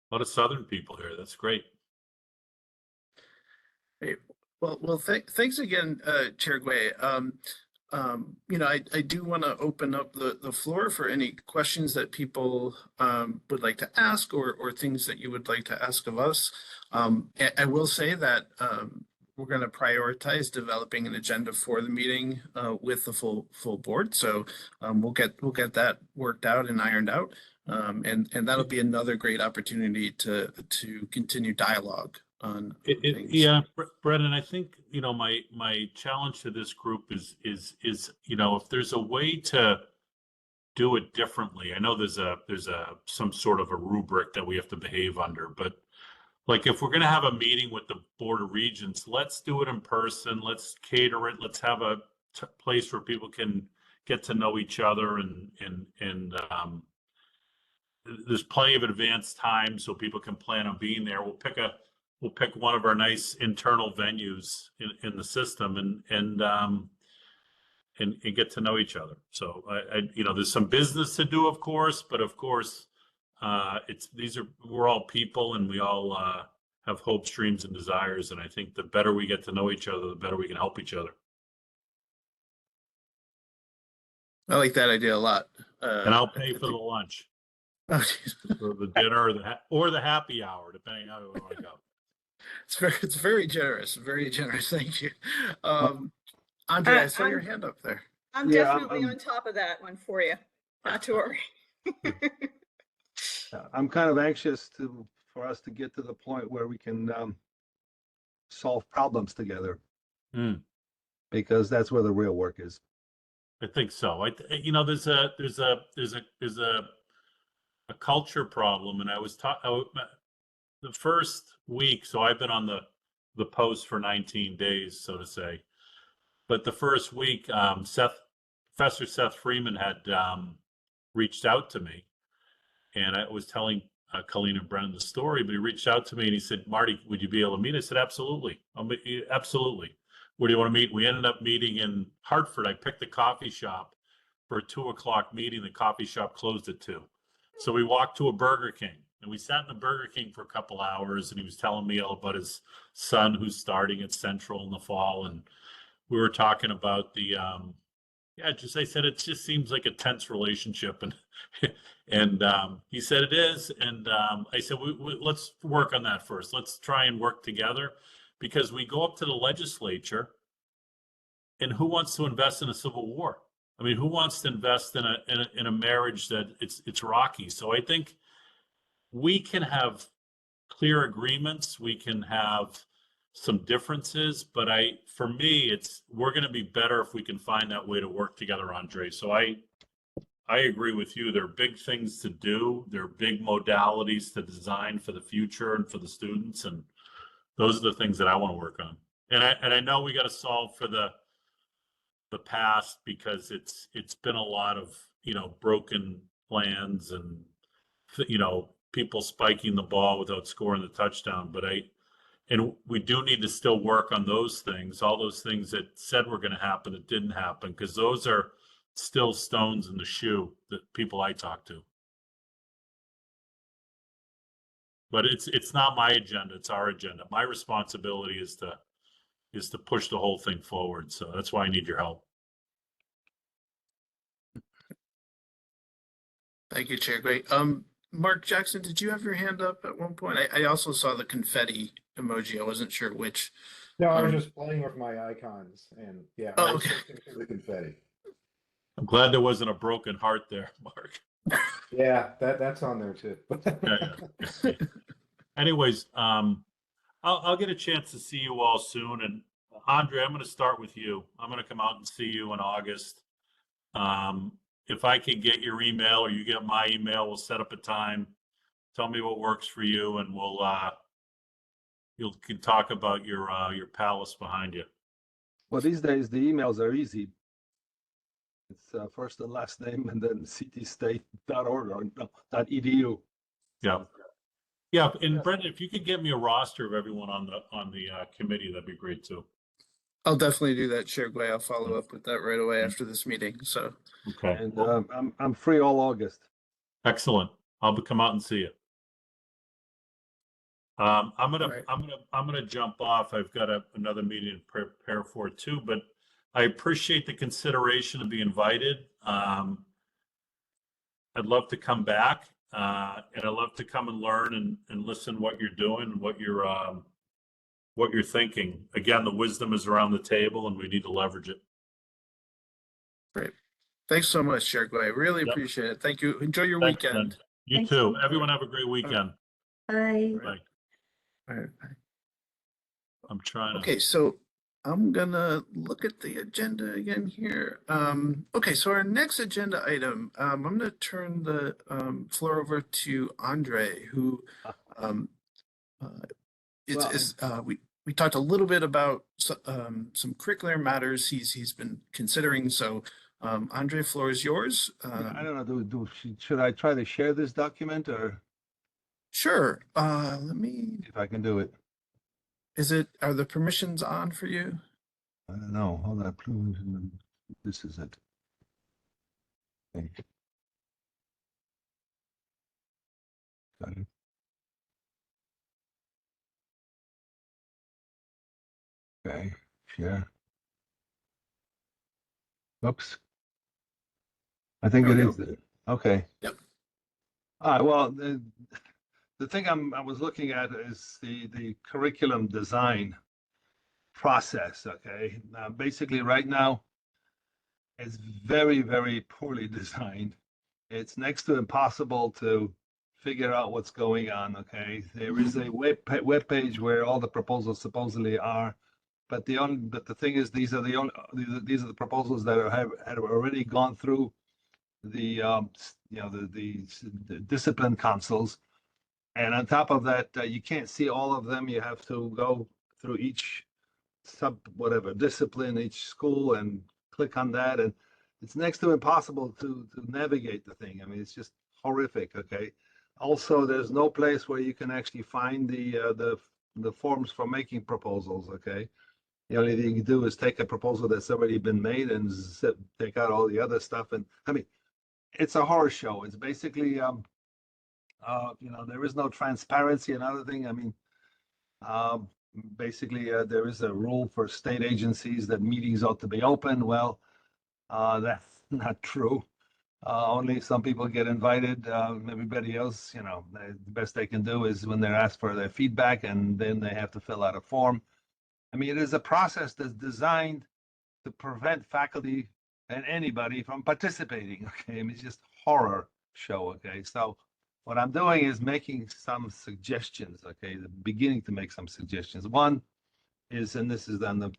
A lot of Southern people here. That's great. Hey, well, thanks again, Chair Gui. I do want to open up the floor for any questions that people would like to ask or things that you would like to ask of us. I will say that we're going to prioritize developing an agenda for the meeting with the full board. So we'll get that worked out and ironed out, and that'll be another great opportunity to continue dialogue on things. Yeah, Brendan, I think my challenge to this group is if there's a way to do it differently. I know there's some sort of a rubric that we have to behave under, but like if we're going to have a meeting with the Board of Regents, let's do it in person. Let's cater it. Let's have a place where people can get to know each other, and there's plenty of advanced time so people can plan on being there. We'll pick one of our nice internal venues in the system and get to know each other. So there's some business to do, of course, but of course, we're all people, and we all have hopes, dreams, and desires. And I think the better we get to know each other, the better we can help each other. I like that idea a lot. And I'll pay for the lunch, Oh, or the dinner, or the happy hour, depending on how we want to go. It's very generous. Very generous. Thank you. Andre, I saw your hand up there. I'm definitely on top of that one for you. Not to worry. I'm kind of anxious for us to get to the point where we can solve problems together, because that's where the real work is. I think so. There's a culture problem, and I was the first week. So I've been on the post for 19 days, so to say. But the first week, Professor Seth Freeman had reached out to me, and I was telling Colleen and Brennan the story. But he reached out to me and he said, "Marty, would you be able to meet?" I said, "Absolutely, absolutely." Where do you want to meet? We ended up meeting in Hartford. I picked the coffee shop for a 2:00 meeting. The coffee shop closed at 2:00. So we walked to a Burger King, and we sat in the Burger King for a couple hours, and he was telling me all about his son who's starting at Central in the fall. And we were talking about the Yeah, just I said it just seems like a tense relationship, and and he said it is, and I said let's work on that first. Let's try and work together, because we go up to the legislature, and who wants to invest in a civil war? I mean, who wants to invest in a marriage that it's rocky? So I think we can have clear agreements. We can have some differences, but for me, we're going to be better if we can find that way to work together, Andre. So I agree with you. There are big things to do. There are big modalities to design for the future and for the students, and those are the things that I want to work on. And I know we got to solve for the past, because it's been a lot of broken plans and people spiking the ball without scoring the touchdown. But we do need to still work on those things, all those things that said were going to happen that didn't happen, because those are still stones in the shoe that people I talk to. But it's not my agenda, it's our agenda. My responsibility is to push the whole thing forward. So that's why I need your help. Thank you, Chair. Great. Mark Jackson, did you have your hand up at one point? I also saw the confetti emoji. I wasn't sure which. No, I was just playing with my icons, and yeah, I was okay. switching to the confetti. I'm glad there wasn't a broken heart there, Mark. Yeah, that's on there too. Yeah. Anyways, I'll get a chance to see you all soon. And Andre, I'm going to start with you. I'm going to come out and see you in August. If I can get your email or you get my email, we'll set up a time. Tell me what works for you, and you can talk about your palace behind you. Well, these days the emails are easy. It's first and last name, and then ctstate.org or .edu. Yeah. Yeah, and Brendan, if you could get me a roster of everyone on the committee, that'd be great too. I'll definitely do that, Chair Gway. I'll follow up with that right away after this meeting. So. Okay. And I'm free all August. Excellent. I'll come out and see you. I'm gonna jump off. I've got another meeting to prepare for too, but I appreciate the consideration to be invited. I'd love to come back, and I'd love to come and learn and listen what you're doing and what you're thinking. Again, the wisdom is around the table, and we need to leverage it. Great. Thanks so much, Chair Gway. Really appreciate it. Thank you. Enjoy your weekend. Ben. You too. Everyone have a great weekend. Bye. Bye. All right. I'm trying to. Okay, so I'm gonna look at the agenda again here. Okay, so our next agenda item, I'm gonna turn the floor over to Andre, who we talked a little bit about some curricular matters he's been considering. So Andre, floor is yours. I don't know. Should I try to share this document or? Sure. Let me. If I can do it. Are the permissions on for you? I don't know. Hold on. This is it. Okay. Got it. Okay. Share. Oops. I think it is there. Okay. Yep. All right. Well, the thing I was looking at is the curriculum design process. Okay. Basically, right now, it's very, very poorly designed. It's next to impossible to figure out what's going on. Okay. There is a web page where all the proposals supposedly are, but the thing is, these are the proposals that have already gone through the discipline councils, and on top of that, you can't see all of them. You have to go through each discipline, each school, and click on that, and it's next to impossible to navigate the thing. I mean, it's just horrific. Okay. Also, there's no place where you can actually find the forms for making proposals. Okay. The only thing you do is take a proposal that's already been made and take out all the other stuff. And I mean, it's a horror show. It's basically, there is no transparency. Another thing, I mean, basically, there is a rule for state agencies that meetings ought to be open. Well, That's not true. Only some people get invited. Everybody else, the best they can do is when they're asked for their feedback, and then they have to fill out a form. I mean, it is a process that's designed to prevent faculty and anybody from participating. Okay, I mean, it's just horror show. Okay, so what I'm doing is making some suggestions. Okay, the beginning to make some suggestions. One is, and this is on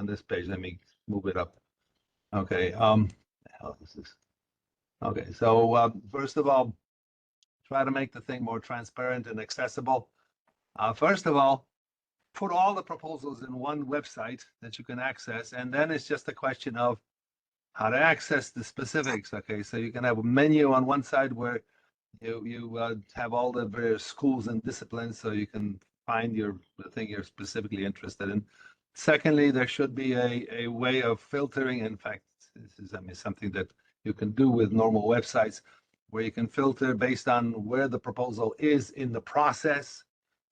this page. Let me move it up. Okay. The hell is this? Okay, so first of all, try to make the thing more transparent and accessible. First of all, put all the proposals in one website that you can access, and then it's just a question of how to access the specifics. Okay, so you can have a menu on one side where you have all the various schools and disciplines, so you can find the thing you're specifically interested in. Secondly, there should be a way of filtering. In fact, this is something that you can do with normal websites, where you can filter based on where the proposal is in the process.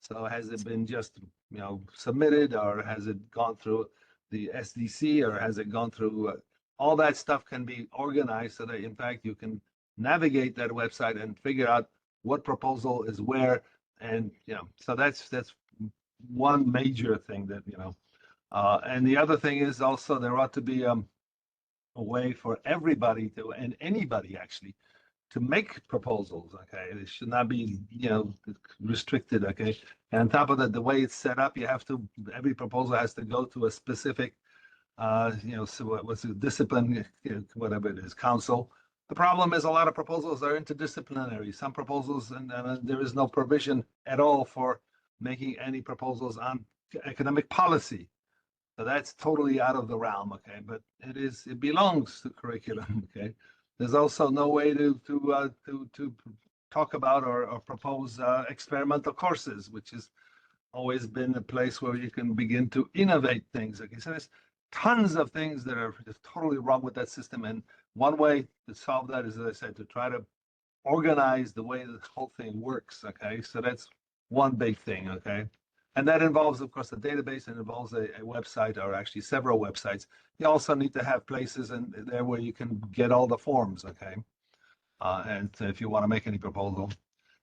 So has it been just submitted, or has it gone through the SDC, or has it gone through all that stuff can be organized so that in fact you can navigate that website and figure out what proposal is where. And so that's one major thing that and the other thing is also there ought to be a way for everybody to, and anybody actually, to make proposals. Okay, it should not be restricted. Okay, and on top of that, the way it's set up, every proposal has to go to a specific so what's the discipline, whatever it is, council. The problem is a lot of proposals are interdisciplinary. Some proposals, and there is no provision at all for making any proposals on economic policy. So that's totally out of the realm. Okay, but it belongs to curriculum. Okay, there's also no way to talk about or propose experimental courses, which has always been a place where you can begin to innovate things. Okay, so there's tons of things that are just totally wrong with that system. And one way to solve that is, as I said, to try to organize the way the whole thing works. Okay, so that's one big thing. Okay, and that involves, of course, a database, and involves a website, or actually several websites. You also need to have places there where you can get all the forms. Okay, and if you want to make any proposal.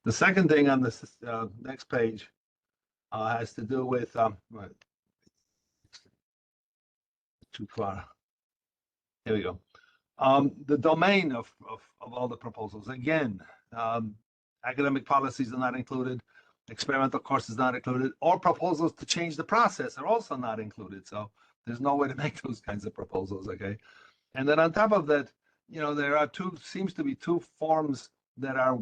The second thing on this next page has to do with too far. Here we go. The domain of all the proposals. Again, academic policies are not included, experimental courses not included, or proposals to change the process are also not included. So there's no way to make those kinds of proposals. Okay, and then on top of that, there are seems to be two forms that are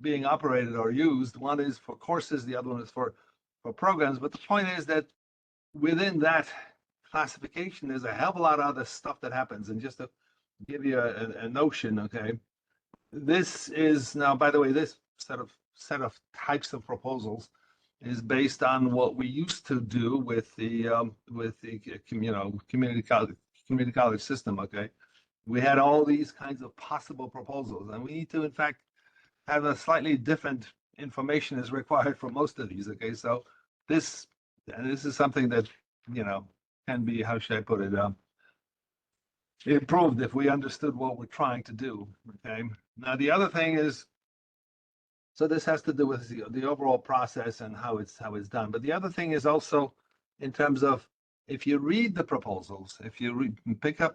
being operated or used. One is for courses, the other one is for programs. But the point is that within that classification, there's a hell of a lot of other stuff that happens. And just to give you a notion, okay, this is now, by the way, this set of types of proposals is based on what we used to do with the community college system. Okay, we had all these kinds of possible proposals, and we need to, in fact, have a slightly different information is required for most of these. Okay, so this is something that can be, how should I put it, improved if we understood what we're trying to do. Okay, now the other thing is, so this has to do with the overall process and how it's done. But the other thing is also in terms of, if you read the proposals, if you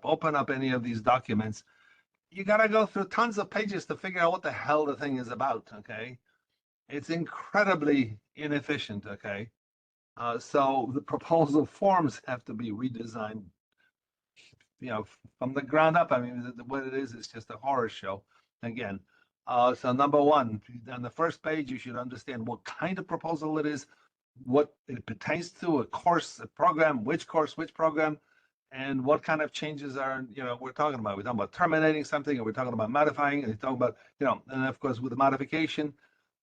open up any of these documents, you got to go through tons of pages to figure out what the hell the thing is about. Okay, it's incredibly inefficient. Okay, so the proposal forms have to be redesigned, from the ground up. I mean, what it is just a horror show. Again, so number one, on the first page, you should understand what kind of proposal it is, what it pertains to, a course, a program, which course, which program, and what kind of changes are, we're talking about. We're talking about terminating something, or we're talking about modifying, and we're talking about, and of course, with the modification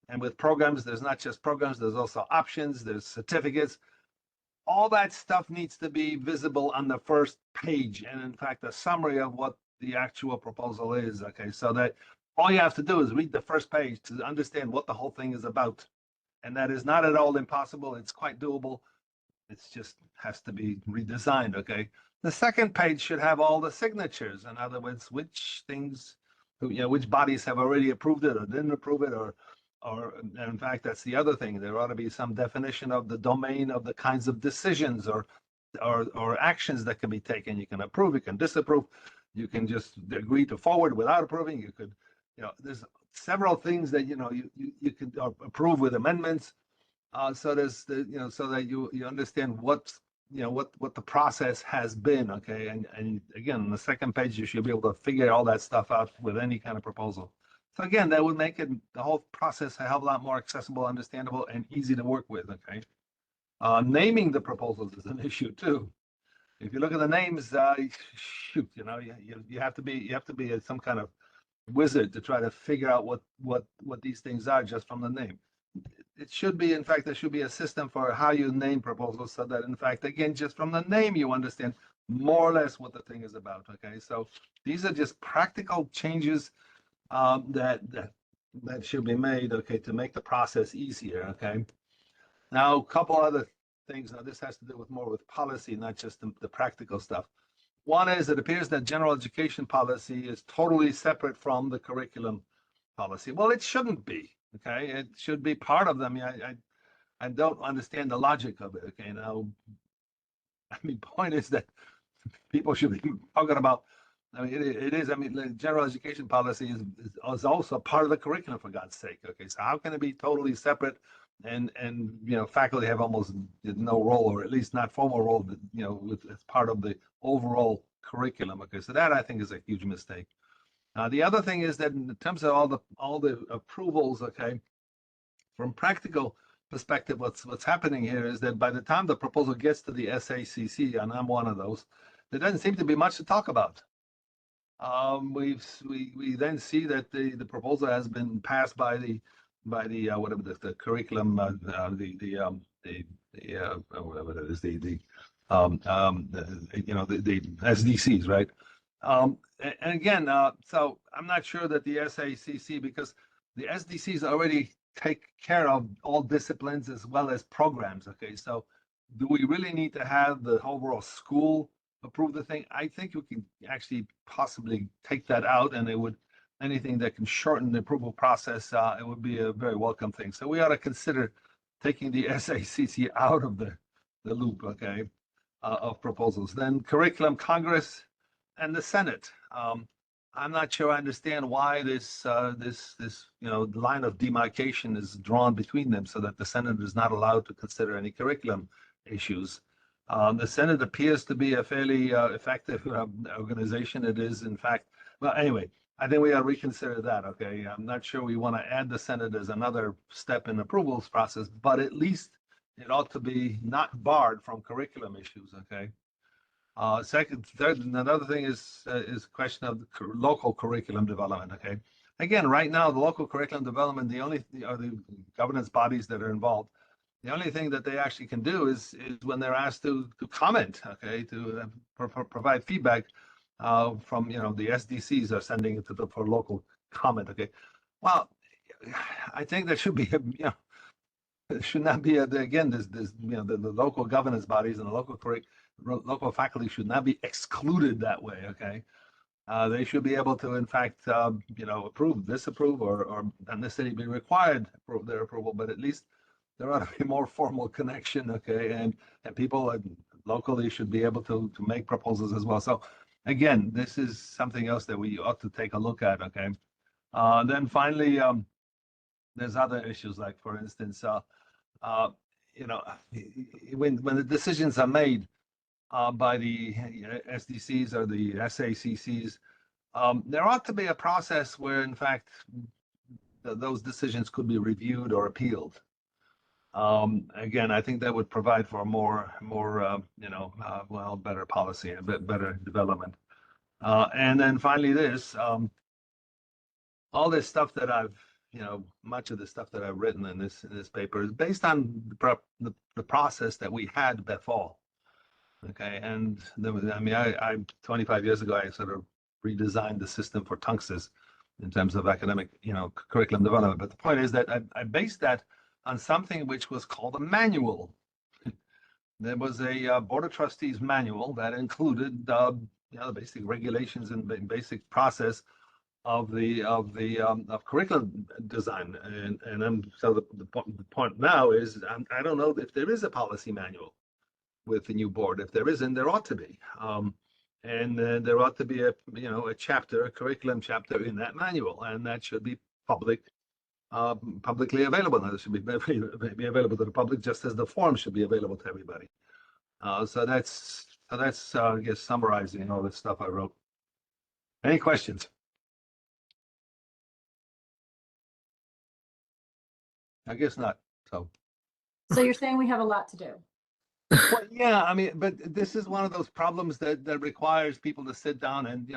and with programs, there's not just programs, there's also options, there's certificates. All that stuff needs to be visible on the first page, and in fact, a summary of what the actual proposal is. Okay, so that all you have to do is read the first page to understand what the whole thing is about. And that is not at all impossible. It's quite doable. It's just has to be redesigned. Okay, The second page should have all the signatures. In other words, which things, which bodies have already approved it or didn't approve it, or in fact, that's the other thing. There ought to be some definition of the domain of the kinds of decisions or actions that can be taken. You can approve, you can disapprove, you can just agree to forward without approving. You could, there's several things that you can approve with amendments. So there's so that you understand what the process has been. Okay, and again, on the second page, you should be able to figure all that stuff out with any kind of proposal. So again, that would make the whole process a hell of a lot more accessible, understandable, and easy to work with. Okay, naming the proposals is an issue too. If you look at the names, shoot, you have to be some kind of wizard to try to figure out what these things are just from the name. It should be, in fact, there should be a system for how you name proposals, so that, in fact, again, just from the name, you understand more or less what the thing is about. Okay, so these are just practical changes that should be made, okay, to make the process easier. Okay, now a couple other things. Now this has to do with more with policy, not just the practical stuff. One is, it appears that general education policy is totally separate from the curriculum policy. Well, it shouldn't be. Okay, it should be part of them. I don't understand the logic of it. Okay, now, I mean, point is that people should be talking about. I mean, it is. I mean, the general education policy is also part of the curriculum, for God's sake. Okay, so how can it be totally separate? And faculty have almost no role, or at least not formal role, as part of the overall curriculum. Okay, so that I think is a huge mistake. The other thing is that in terms of all the approvals, okay, from practical perspective, what's happening here is that by the time the proposal gets to the SACC, and I'm one of those, there doesn't seem to be much to talk about. We then see that the proposal has been passed by the whatever the curriculum, whatever it is, the SDCs, right? And again, so I'm not sure that the SACC, because the SDCs already take care of all disciplines as well as programs. Okay, so do we really need to have the overall school approve the thing? I think we can actually possibly take that out, and anything that can shorten the approval process, it would be a very welcome thing. So we ought to consider taking the SACC out of the loop, okay, of proposals. Then curriculum Congress and the Senate. I'm not sure I understand why this line of demarcation is drawn between them, so that the Senate is not allowed to consider any curriculum issues. The Senate appears to be a fairly effective organization. It is, in fact, well, anyway, I think we ought to reconsider that. Okay, I'm not sure we want to add the Senate as another step in approvals process, but at least it ought to be not barred from curriculum issues. Okay. Third, another thing is a question of local curriculum development. Okay, again, right now the local curriculum development, the governance bodies that are involved. The only thing that they actually can do is when they're asked to comment. Okay, to provide feedback from the SDCs are sending it for local comment. Okay, well, I think there should be it should not be again this the local governance bodies and the local faculty should not be excluded that way. Okay, they should be able to, in fact, approve, disapprove, or not necessarily be required for their approval, but at least there ought to be more formal connection. Okay, and people locally should be able to make proposals as well. So again, this is something else that we ought to take a look at. Okay, then finally, there's other issues, like, for instance, when the decisions are made by the SDCs or the SACCs, there ought to be a process where, in fact, those decisions could be reviewed or appealed. Again, I think that would provide for more better policy and better development. And then finally, all this stuff that much of the stuff that I've written in this paper is based on the process that we had that fall. Okay, and I 25 years ago, I sort of redesigned the system for Tunxus in terms of academic, curriculum development. But the point is that I based that on something which was called a manual. there was a Board of Trustees manual that included the basic regulations and basic process of curriculum design. And so the point now is I don't know if there is a policy manual with the new board. If there isn't, there ought to be. And there ought to be a chapter, a curriculum chapter in that manual, and that should be publicly available. Now, it should be available to the public, just as the form should be available to everybody. So that's I guess summarizing all the stuff I wrote. Any questions? I guess not. So So you're saying we have a lot to do? well, yeah, I mean, but this is one of those problems that requires people to sit down and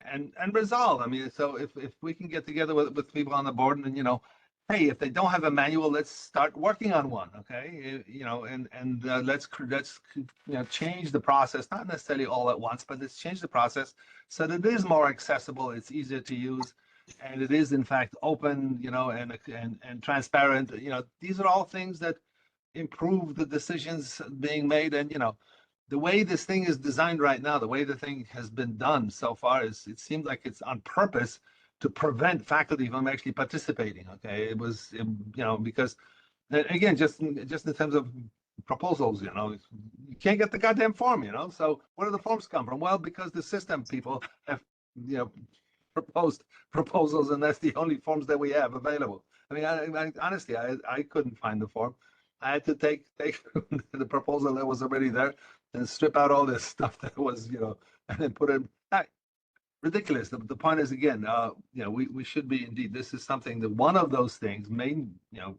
and resolve. I mean, so if we can get together with people on the board and hey, if they don't have a manual, let's start working on one. Okay, and let's change the process, not necessarily all at once, but let's change the process so that it is more accessible, it's easier to use, and it is in fact open, and transparent. These are all things that improve the decisions being made. And the way this thing is designed right now, the way the thing has been done so far, is it seems like it's on purpose to prevent faculty from actually participating. Okay, it was because again, just in terms of proposals, you can't get the goddamn form. So where do the forms come from? Well, because the system people have proposed proposals, and that's the only forms that we have available. I mean, I honestly, I couldn't find the form. I had to take the proposal that was already there and strip out all this stuff that was, and then put it. Ridiculous. The point is, again, we should be indeed. This is something that one of those things, main,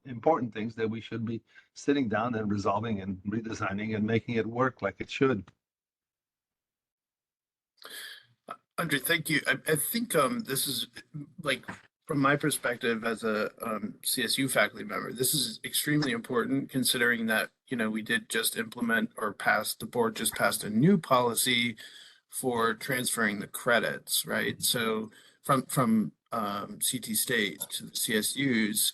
important things that we should be sitting down and resolving and redesigning and making it work like it should. Andre, thank you. I think this is like, from my perspective as a CSU faculty member, this is extremely important, considering that we did just implement or the board just passed a new policy for transferring the credits, right? So from CT State to the CSUs,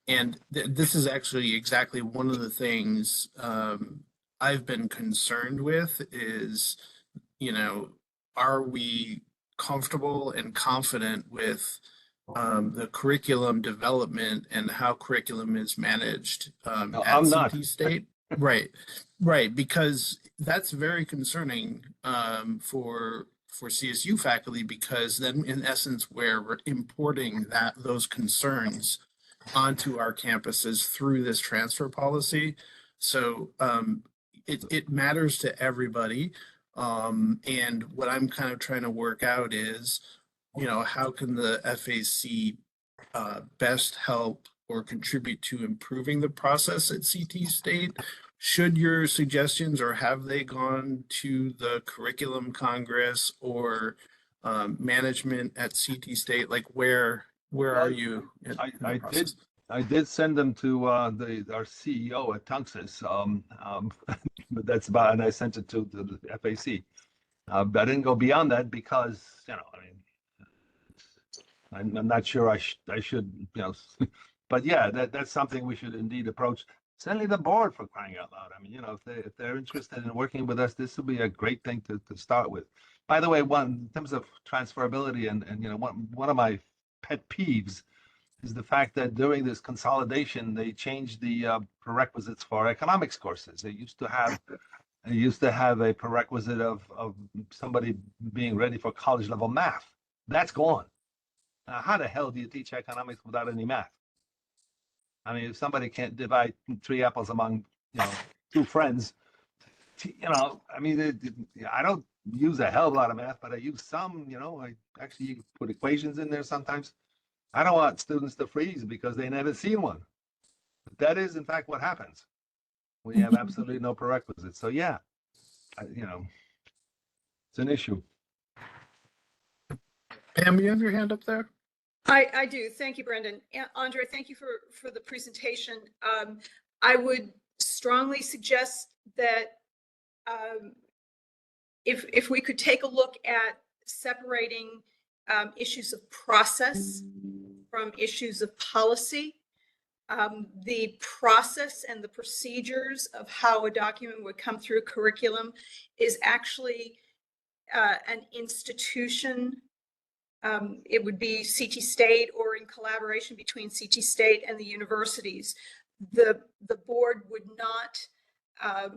and this is actually exactly one of the things I've been concerned with is, are we comfortable and confident with the curriculum development and how curriculum is managed No, at I'm not. CT State? Right, because that's very concerning for CSU faculty, because then in essence we're importing those concerns onto our campuses through this transfer policy. So it matters to everybody. And what I'm kind of trying to work out is, how can the FAC best help or contribute to improving the process at CT State? Should your suggestions, or have they gone to the Curriculum Congress or management at CT State? Like, where are you in the process? I did send them to our CEO at Tunxus, but that's about, and I sent it to the FAC. But I didn't go beyond that because I'm not sure I should, but yeah, that's something we should indeed approach. Certainly the board, for crying out loud. I mean, if they're interested in working with us, this would be a great thing to start with. By the way, in terms of transferability, and one of my pet peeves is the fact that during this consolidation, they changed the prerequisites for economics courses. They used to have a prerequisite of somebody being ready for college level math. That's gone. Now, how the hell do you teach economics without any math? I mean, if somebody can't divide 3 apples among 2 friends, I mean, I don't use a hell of a lot of math, but I use some. I actually put equations in there sometimes. I don't want students to freeze because they never seen one. But that is, in fact, what happens when you have absolutely no prerequisites. So yeah, it's an issue. Pam, you have your hand up there? I do. Thank you, Brendan. Andre, thank you for the presentation. I would strongly suggest that if we could take a look at separating issues of process from issues of policy. The process and the procedures of how a document would come through curriculum is actually an institution. It would be CT State or in collaboration between CT State and the universities. The board would not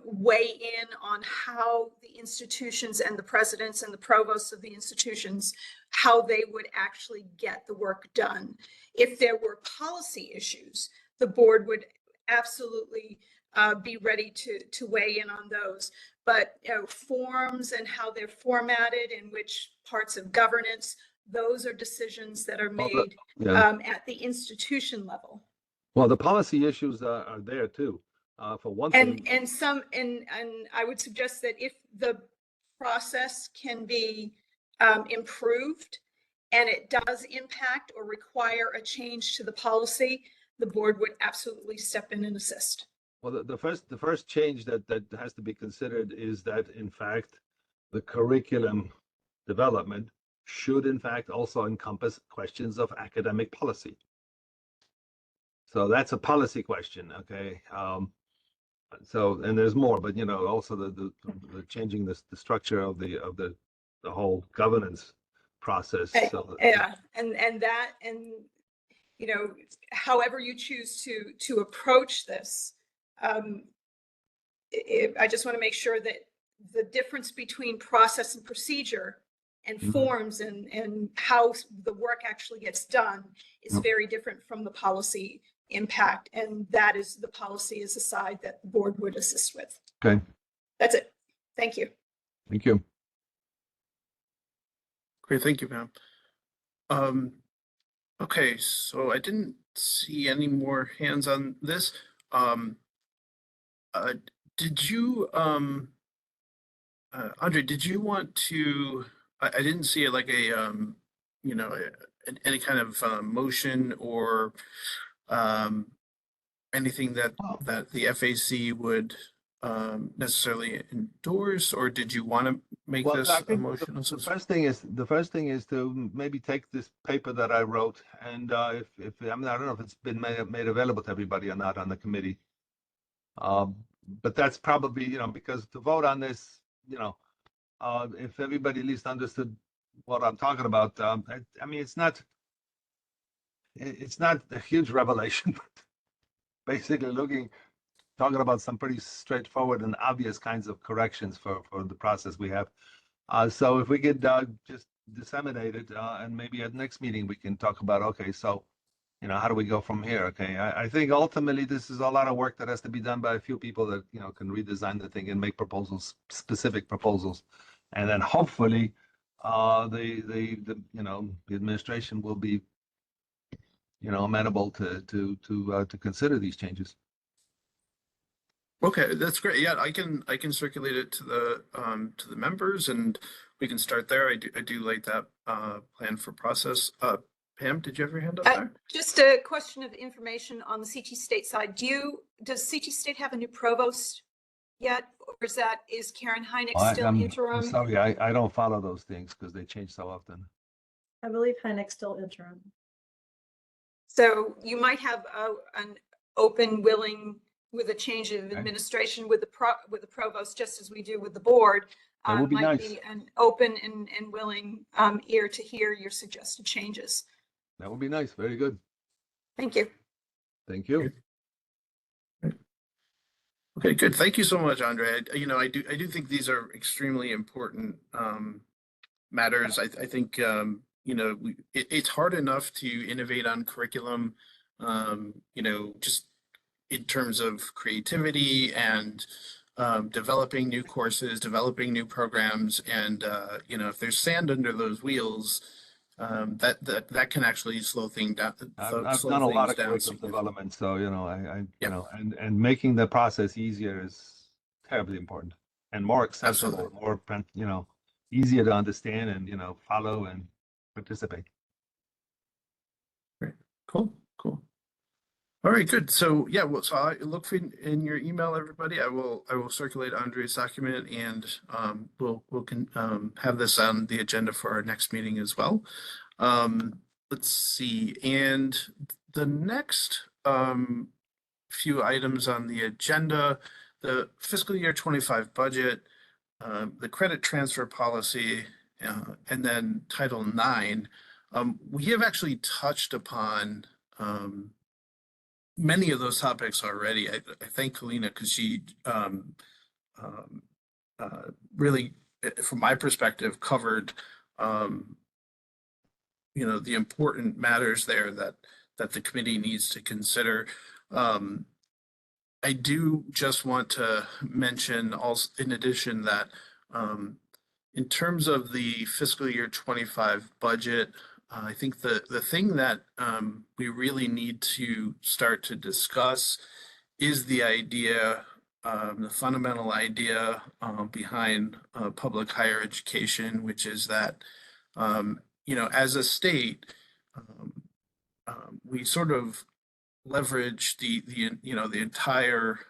weigh in on how the institutions and the presidents and the provosts of the institutions, how they would actually get the work done. If there were policy issues, the board would absolutely be ready to weigh in on those. But forms and how they're formatted and which parts of governance, those are decisions that are made at the institution level. Well, the policy issues are there too. For one thing, And I would suggest that if the process can be improved and it does impact or require a change to the policy, the board would absolutely step in and assist. well, the first change that has to be considered is that, in fact, the curriculum development should, in fact, also encompass questions of academic policy. So that's a policy question, okay? So, and there's more, but also the changing the structure of the whole governance process. So However you choose to approach this, I just want to make sure that the difference between process and procedure and forms and how the work actually gets done is very different from the policy impact, and that is the policy is a side that the board would assist with. Okay. That's it. Thank you. Thank you. Great, thank you, Pam. Okay, so I didn't see any more hands on this. Did you, Andre, did you want to, I didn't see it like any kind of motion or anything that the FAC would necessarily endorse, or did you want to make this a motion? The first thing is to maybe take this paper that I wrote, and if I don't know if it's been made available to everybody or not on the committee. But that's probably, because to vote on this, if everybody at least understood what I'm talking about, I mean, it's not a huge revelation, but basically talking about some pretty straightforward and obvious kinds of corrections for the process we have. So if we could just disseminate it, and maybe at next meeting we can talk about, okay, so how do we go from here? Okay, I think ultimately this is a lot of work that has to be done by a few people that can redesign the thing and make proposals, specific proposals, and then hopefully the administration will be amenable to consider these changes. Okay, that's great. Yeah, I can circulate it to the members, and we can start there. I do like that plan for process. Pam, did you have your hand up there? Just a question of information on the CT State side. Does CT State have a new provost yet, or is Karen Hynek still interim? I'm sorry, I don't follow those things because they change so often. I believe Hynek's still interim. So you might have an open, willing, with a change of administration with the provost, just as we do with the board. That would be might nice. be an open and willing ear to hear your suggested changes. That would be nice. Very good. Thank you. Thank you. Okay, good. Thank you so much, Andre. I do think these are extremely important matters. I think it's hard enough to innovate on curriculum, just in terms of creativity and developing new courses, developing new programs, and if there's sand under those wheels, that can actually slow things down. I've done a lot of curriculum development, so and making the process easier is terribly important and more accessible, more easier to understand and follow and participate. Great, cool. All right, good. So yeah, so I look in your email, everybody. I will circulate Andre's document, and we'll have this on the agenda for our next meeting as well. Let's see, and the next few items on the agenda. The fiscal year 25 budget, the credit transfer policy, and then Title IX. We have actually touched upon many of those topics already. I thank Kalina because she really, from my perspective, covered the important matters there that the committee needs to consider. I do just want to mention also, in addition, that in terms of the fiscal year 25 budget, I think the thing that we really need to start to discuss is the idea, the fundamental idea behind public higher education, which is that, as a state, we sort of leverage the entire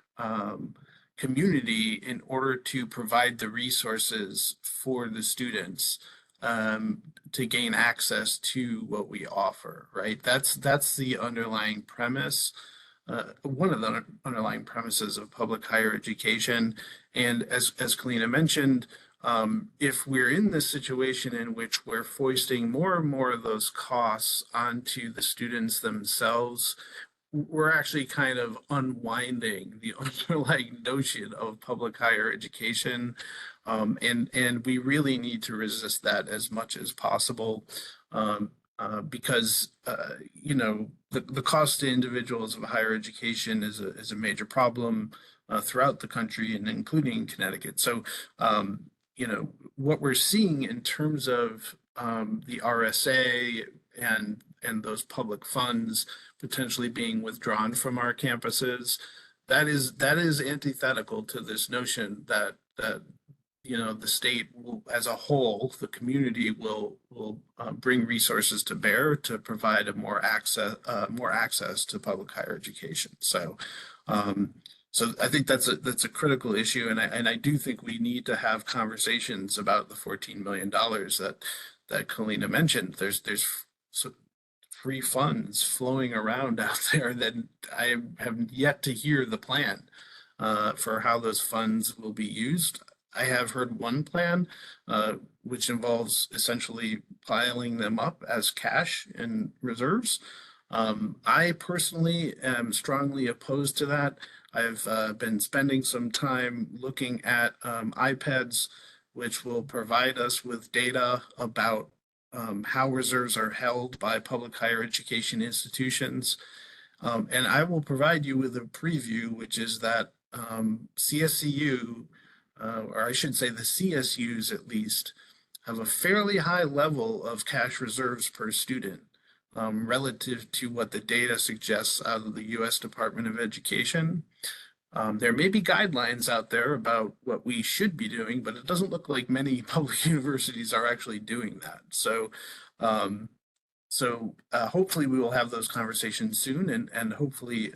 community in order to provide the resources for the students to gain access to what we offer, right? That's the underlying premise, one of the underlying premises of public higher education. And as Kalina mentioned, if we're in this situation in which we're foisting more and more of those costs onto the students themselves, we're actually kind of unwinding the underlying notion of public higher education. And we really need to resist that as much as possible, because the cost to individuals of higher education is a major problem throughout the country and including Connecticut. So what we're seeing in terms of the RSA and those public funds potentially being withdrawn from our campuses, that is antithetical to this notion that the state will, as a whole, the community will bring resources to bear to provide more access to public higher education. So I think that's a critical issue, and I do think we need to have conversations about the $14 million that Kalina mentioned. There's free funds flowing around out there that I have yet to hear the plan for how those funds will be used. I have heard one plan, which involves essentially piling them up as cash in reserves. I personally am strongly opposed to that. I've been spending some time looking at iPads, which will provide us with data about how reserves are held by public higher education institutions. And I will provide you with a preview, which is that CSCU, or I should say the CSUs at least, have a fairly high level of cash reserves per student relative to what the data suggests out of the U.S. Department of Education. There may be guidelines out there about what we should be doing, but it doesn't look like many public universities are actually doing that. So hopefully we will have those conversations soon, and hopefully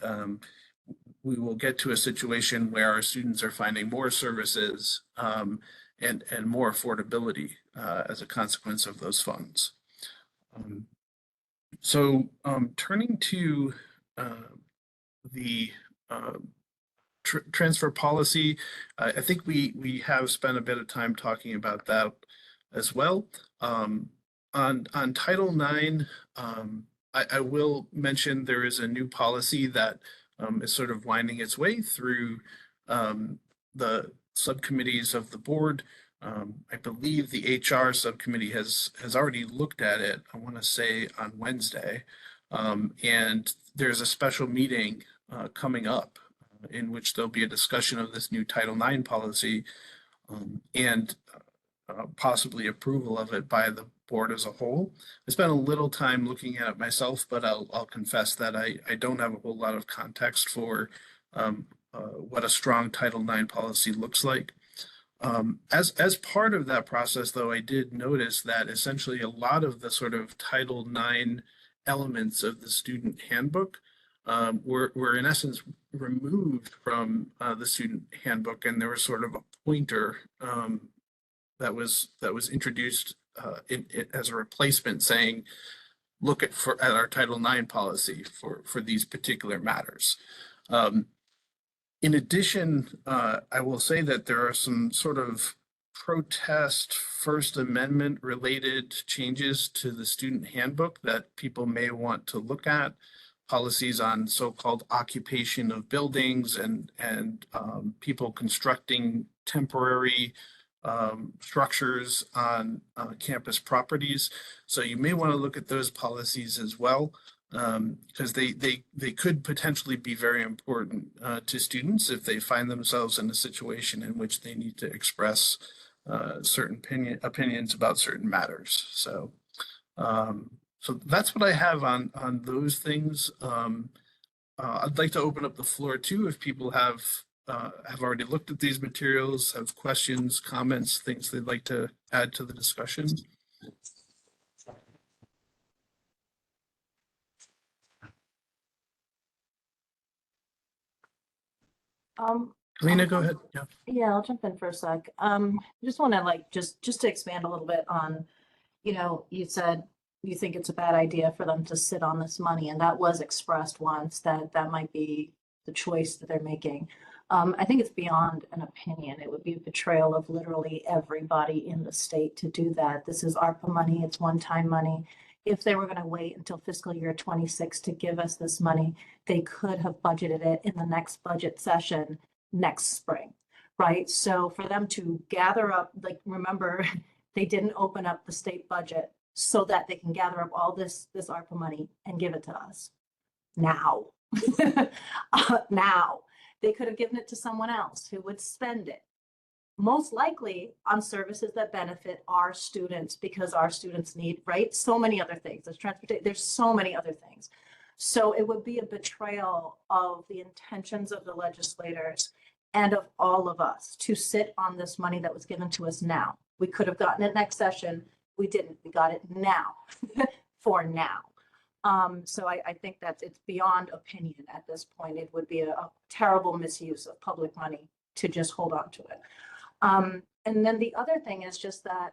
we will get to a situation where our students are finding more services and more affordability as a consequence of those funds. Turning to the transfer policy, I think we have spent a bit of time talking about that as well. On Title IX, I will mention there is a new policy that is sort of winding its way through the subcommittees of the board. I believe the HR subcommittee has already looked at it, I want to say on Wednesday. And there's a special meeting coming up in which there'll be a discussion of this new Title IX policy and possibly approval of it by the board as a whole. I spent a little time looking at it myself, but I'll confess that I don't have a whole lot of context for what a strong Title IX policy looks like. As part of that process, though, I did notice that essentially a lot of the sort of Title IX elements of the student handbook were in essence removed from the student handbook, and there was sort of a pointer that was introduced as a replacement saying look at our Title IX policy for these particular matters. In addition, I will say that there are some sort of protest First Amendment related changes to the student handbook that people may want to look at. Policies on so-called occupation of buildings and people constructing temporary structures on campus properties. So you may want to look at those policies as well, because they could potentially be very important to students if they find themselves in a situation in which they need to express certain opinions about certain matters. So so that's what I have on those things. I'd like to open up the floor too if people have already looked at these materials, have questions, comments, things they'd like to add to the discussion. Lena, go ahead. Yeah. Yeah, I'll jump in for a sec. Just want to just to expand a little bit on, you said you think it's a bad idea for them to sit on this money, and that was expressed once that might be the choice that they're making. I think it's beyond an opinion. It would be a betrayal of literally everybody in the state to do that. This is ARPA money. It's one-time money. If they were going to wait until fiscal year 26 to give us this money, they could have budgeted it in the next budget session next spring, right? So for them to gather up, remember, they didn't open up the state budget so that they can gather up all this ARPA money and give it to us now. Now. They could have given it to someone else who would spend it, most likely on services that benefit our students, because our students need, right? So many other things. There's transportation, there's so many other things. So it would be a betrayal of the intentions of the legislators and of all of us to sit on this money that was given to us now. We could have gotten it next session. We didn't. We got it now for now. So I think that it's beyond opinion at this point. It would be a terrible misuse of public money to just hold on to it. And then the other thing is just that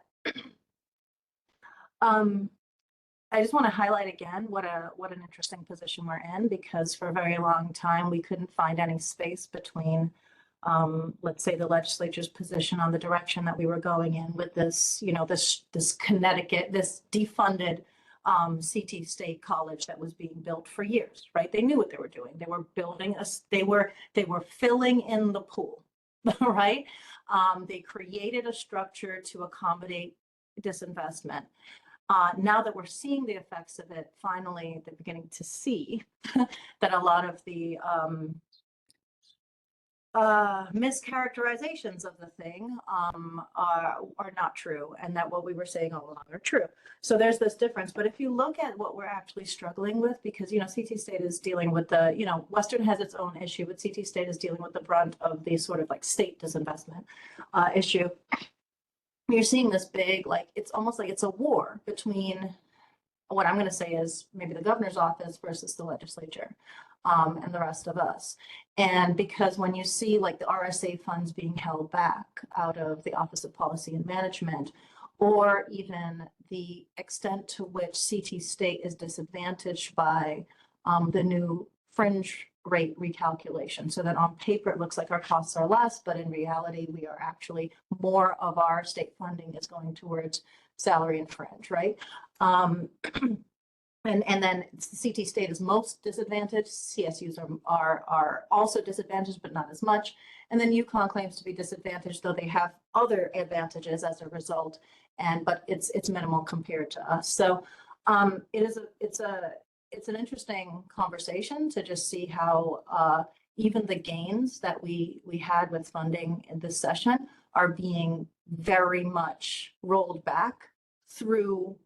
I just want to highlight again what an interesting position we're in, because for a very long time we couldn't find any space between let's say the legislature's position on the direction that we were going in with this, this Connecticut, this defunded CT State College that was being built for years, right? They knew what they were doing. They were building they were filling in the pool, right? They created a structure to accommodate disinvestment. Now that we're seeing the effects of it, finally, they're beginning to see that a lot of the mischaracterizations of the thing are not true, and that what we were saying all along are true. So there's this difference. But if you look at what we're actually struggling with, because CT State is dealing with the, Western has its own issue, but CT State is dealing with the brunt of the sort of state disinvestment issue. You're seeing this big, it's almost like it's a war between what I'm going to say is maybe the governor's office versus the legislature. And the rest of us. And because when you see the RSA funds being held back out of the Office of Policy and Management, or even the extent to which CT State is disadvantaged by the new fringe rate recalculation, so that on paper it looks like our costs are less, but in reality we are actually, more of our state funding is going towards salary and fringe, right? And then CT State is most disadvantaged. CSUs are also disadvantaged, but not as much. And then UConn claims to be disadvantaged, though they have other advantages as a result, but it's minimal compared to us. So it's an interesting conversation to just see how even the gains that we had with funding in this session are being very much rolled back through.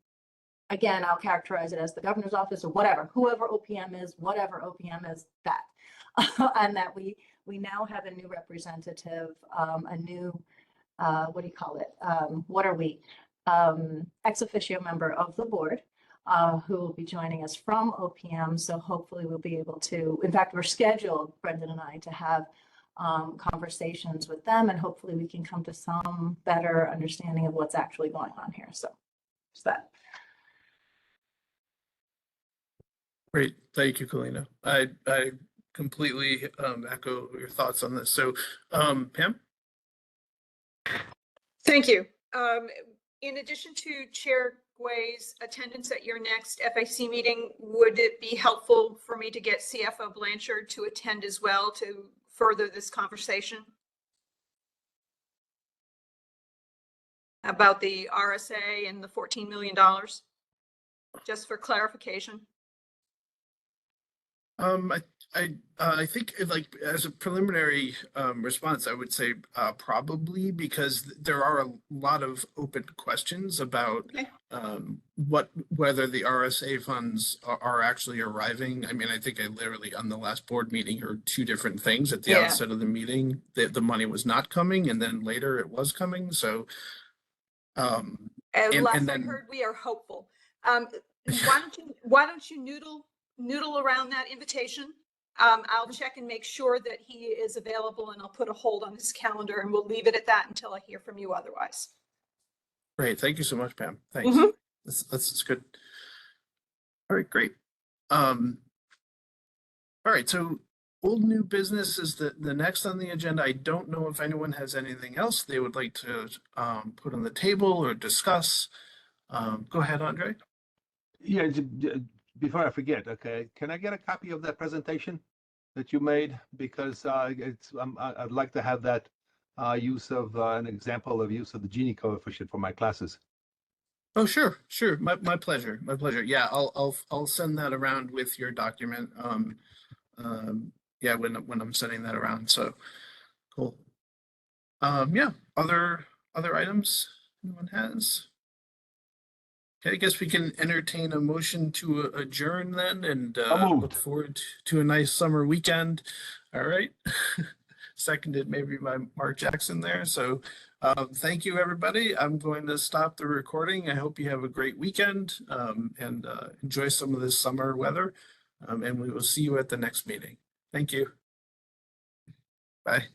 Again, I'll characterize it as the governor's office or whatever, whoever OPM is, whatever OPM is, that. And that we now have a new representative, a new, what do you call it? What are we? Ex officio member of the board, who will be joining us from OPM. So hopefully we'll be able to, in fact, we're scheduled, Brendan and I, to have conversations with them, and hopefully we can come to some better understanding of what's actually going on here. So just that. Great, thank you, Kalina. I completely echo your thoughts on this. So, Pam? Thank you. In addition to Chair Gway's attendance at your next FAC meeting, would it be helpful for me to get CFO Blanchard to attend as well to further this conversation about the RSA and the $14 million? Just for clarification. I think like as a preliminary response, I would say probably, because there are a lot of open questions about Okay. whether the RSA funds are actually arriving. I mean, I think I literally on the last board meeting heard two different things at the Yeah. outset of the meeting, that the money was not coming, and then later it was coming. So And and last I then heard, we are hopeful. Why don't you noodle around that invitation? I'll check and make sure that he is available, and I'll put a hold on his calendar, and we'll leave it at that until I hear from you otherwise. great, thank you so much, Pam. Thanks. Mhm. That's good. All right, great. All right, so old new business is the next on the agenda. I don't know if anyone has anything else they would like to put on the table or discuss. Go ahead, Andre. Yeah, before I forget, okay, can I get a copy of that presentation that you made? Because I'd like to have that use of an example of use of the Gini coefficient for my classes. Oh, sure. My pleasure. My pleasure. Yeah, I'll send that around with your document. Yeah, when I'm sending that around. So cool. Yeah, other items anyone has? Okay, I guess we can entertain a motion to adjourn then, and look forward to a nice summer weekend. All right. Seconded maybe by Mark Jackson there. So thank you, everybody. I'm going to stop the recording. I hope you have a great weekend and enjoy some of this summer weather. And we will see you at the next meeting. Thank you. Bye.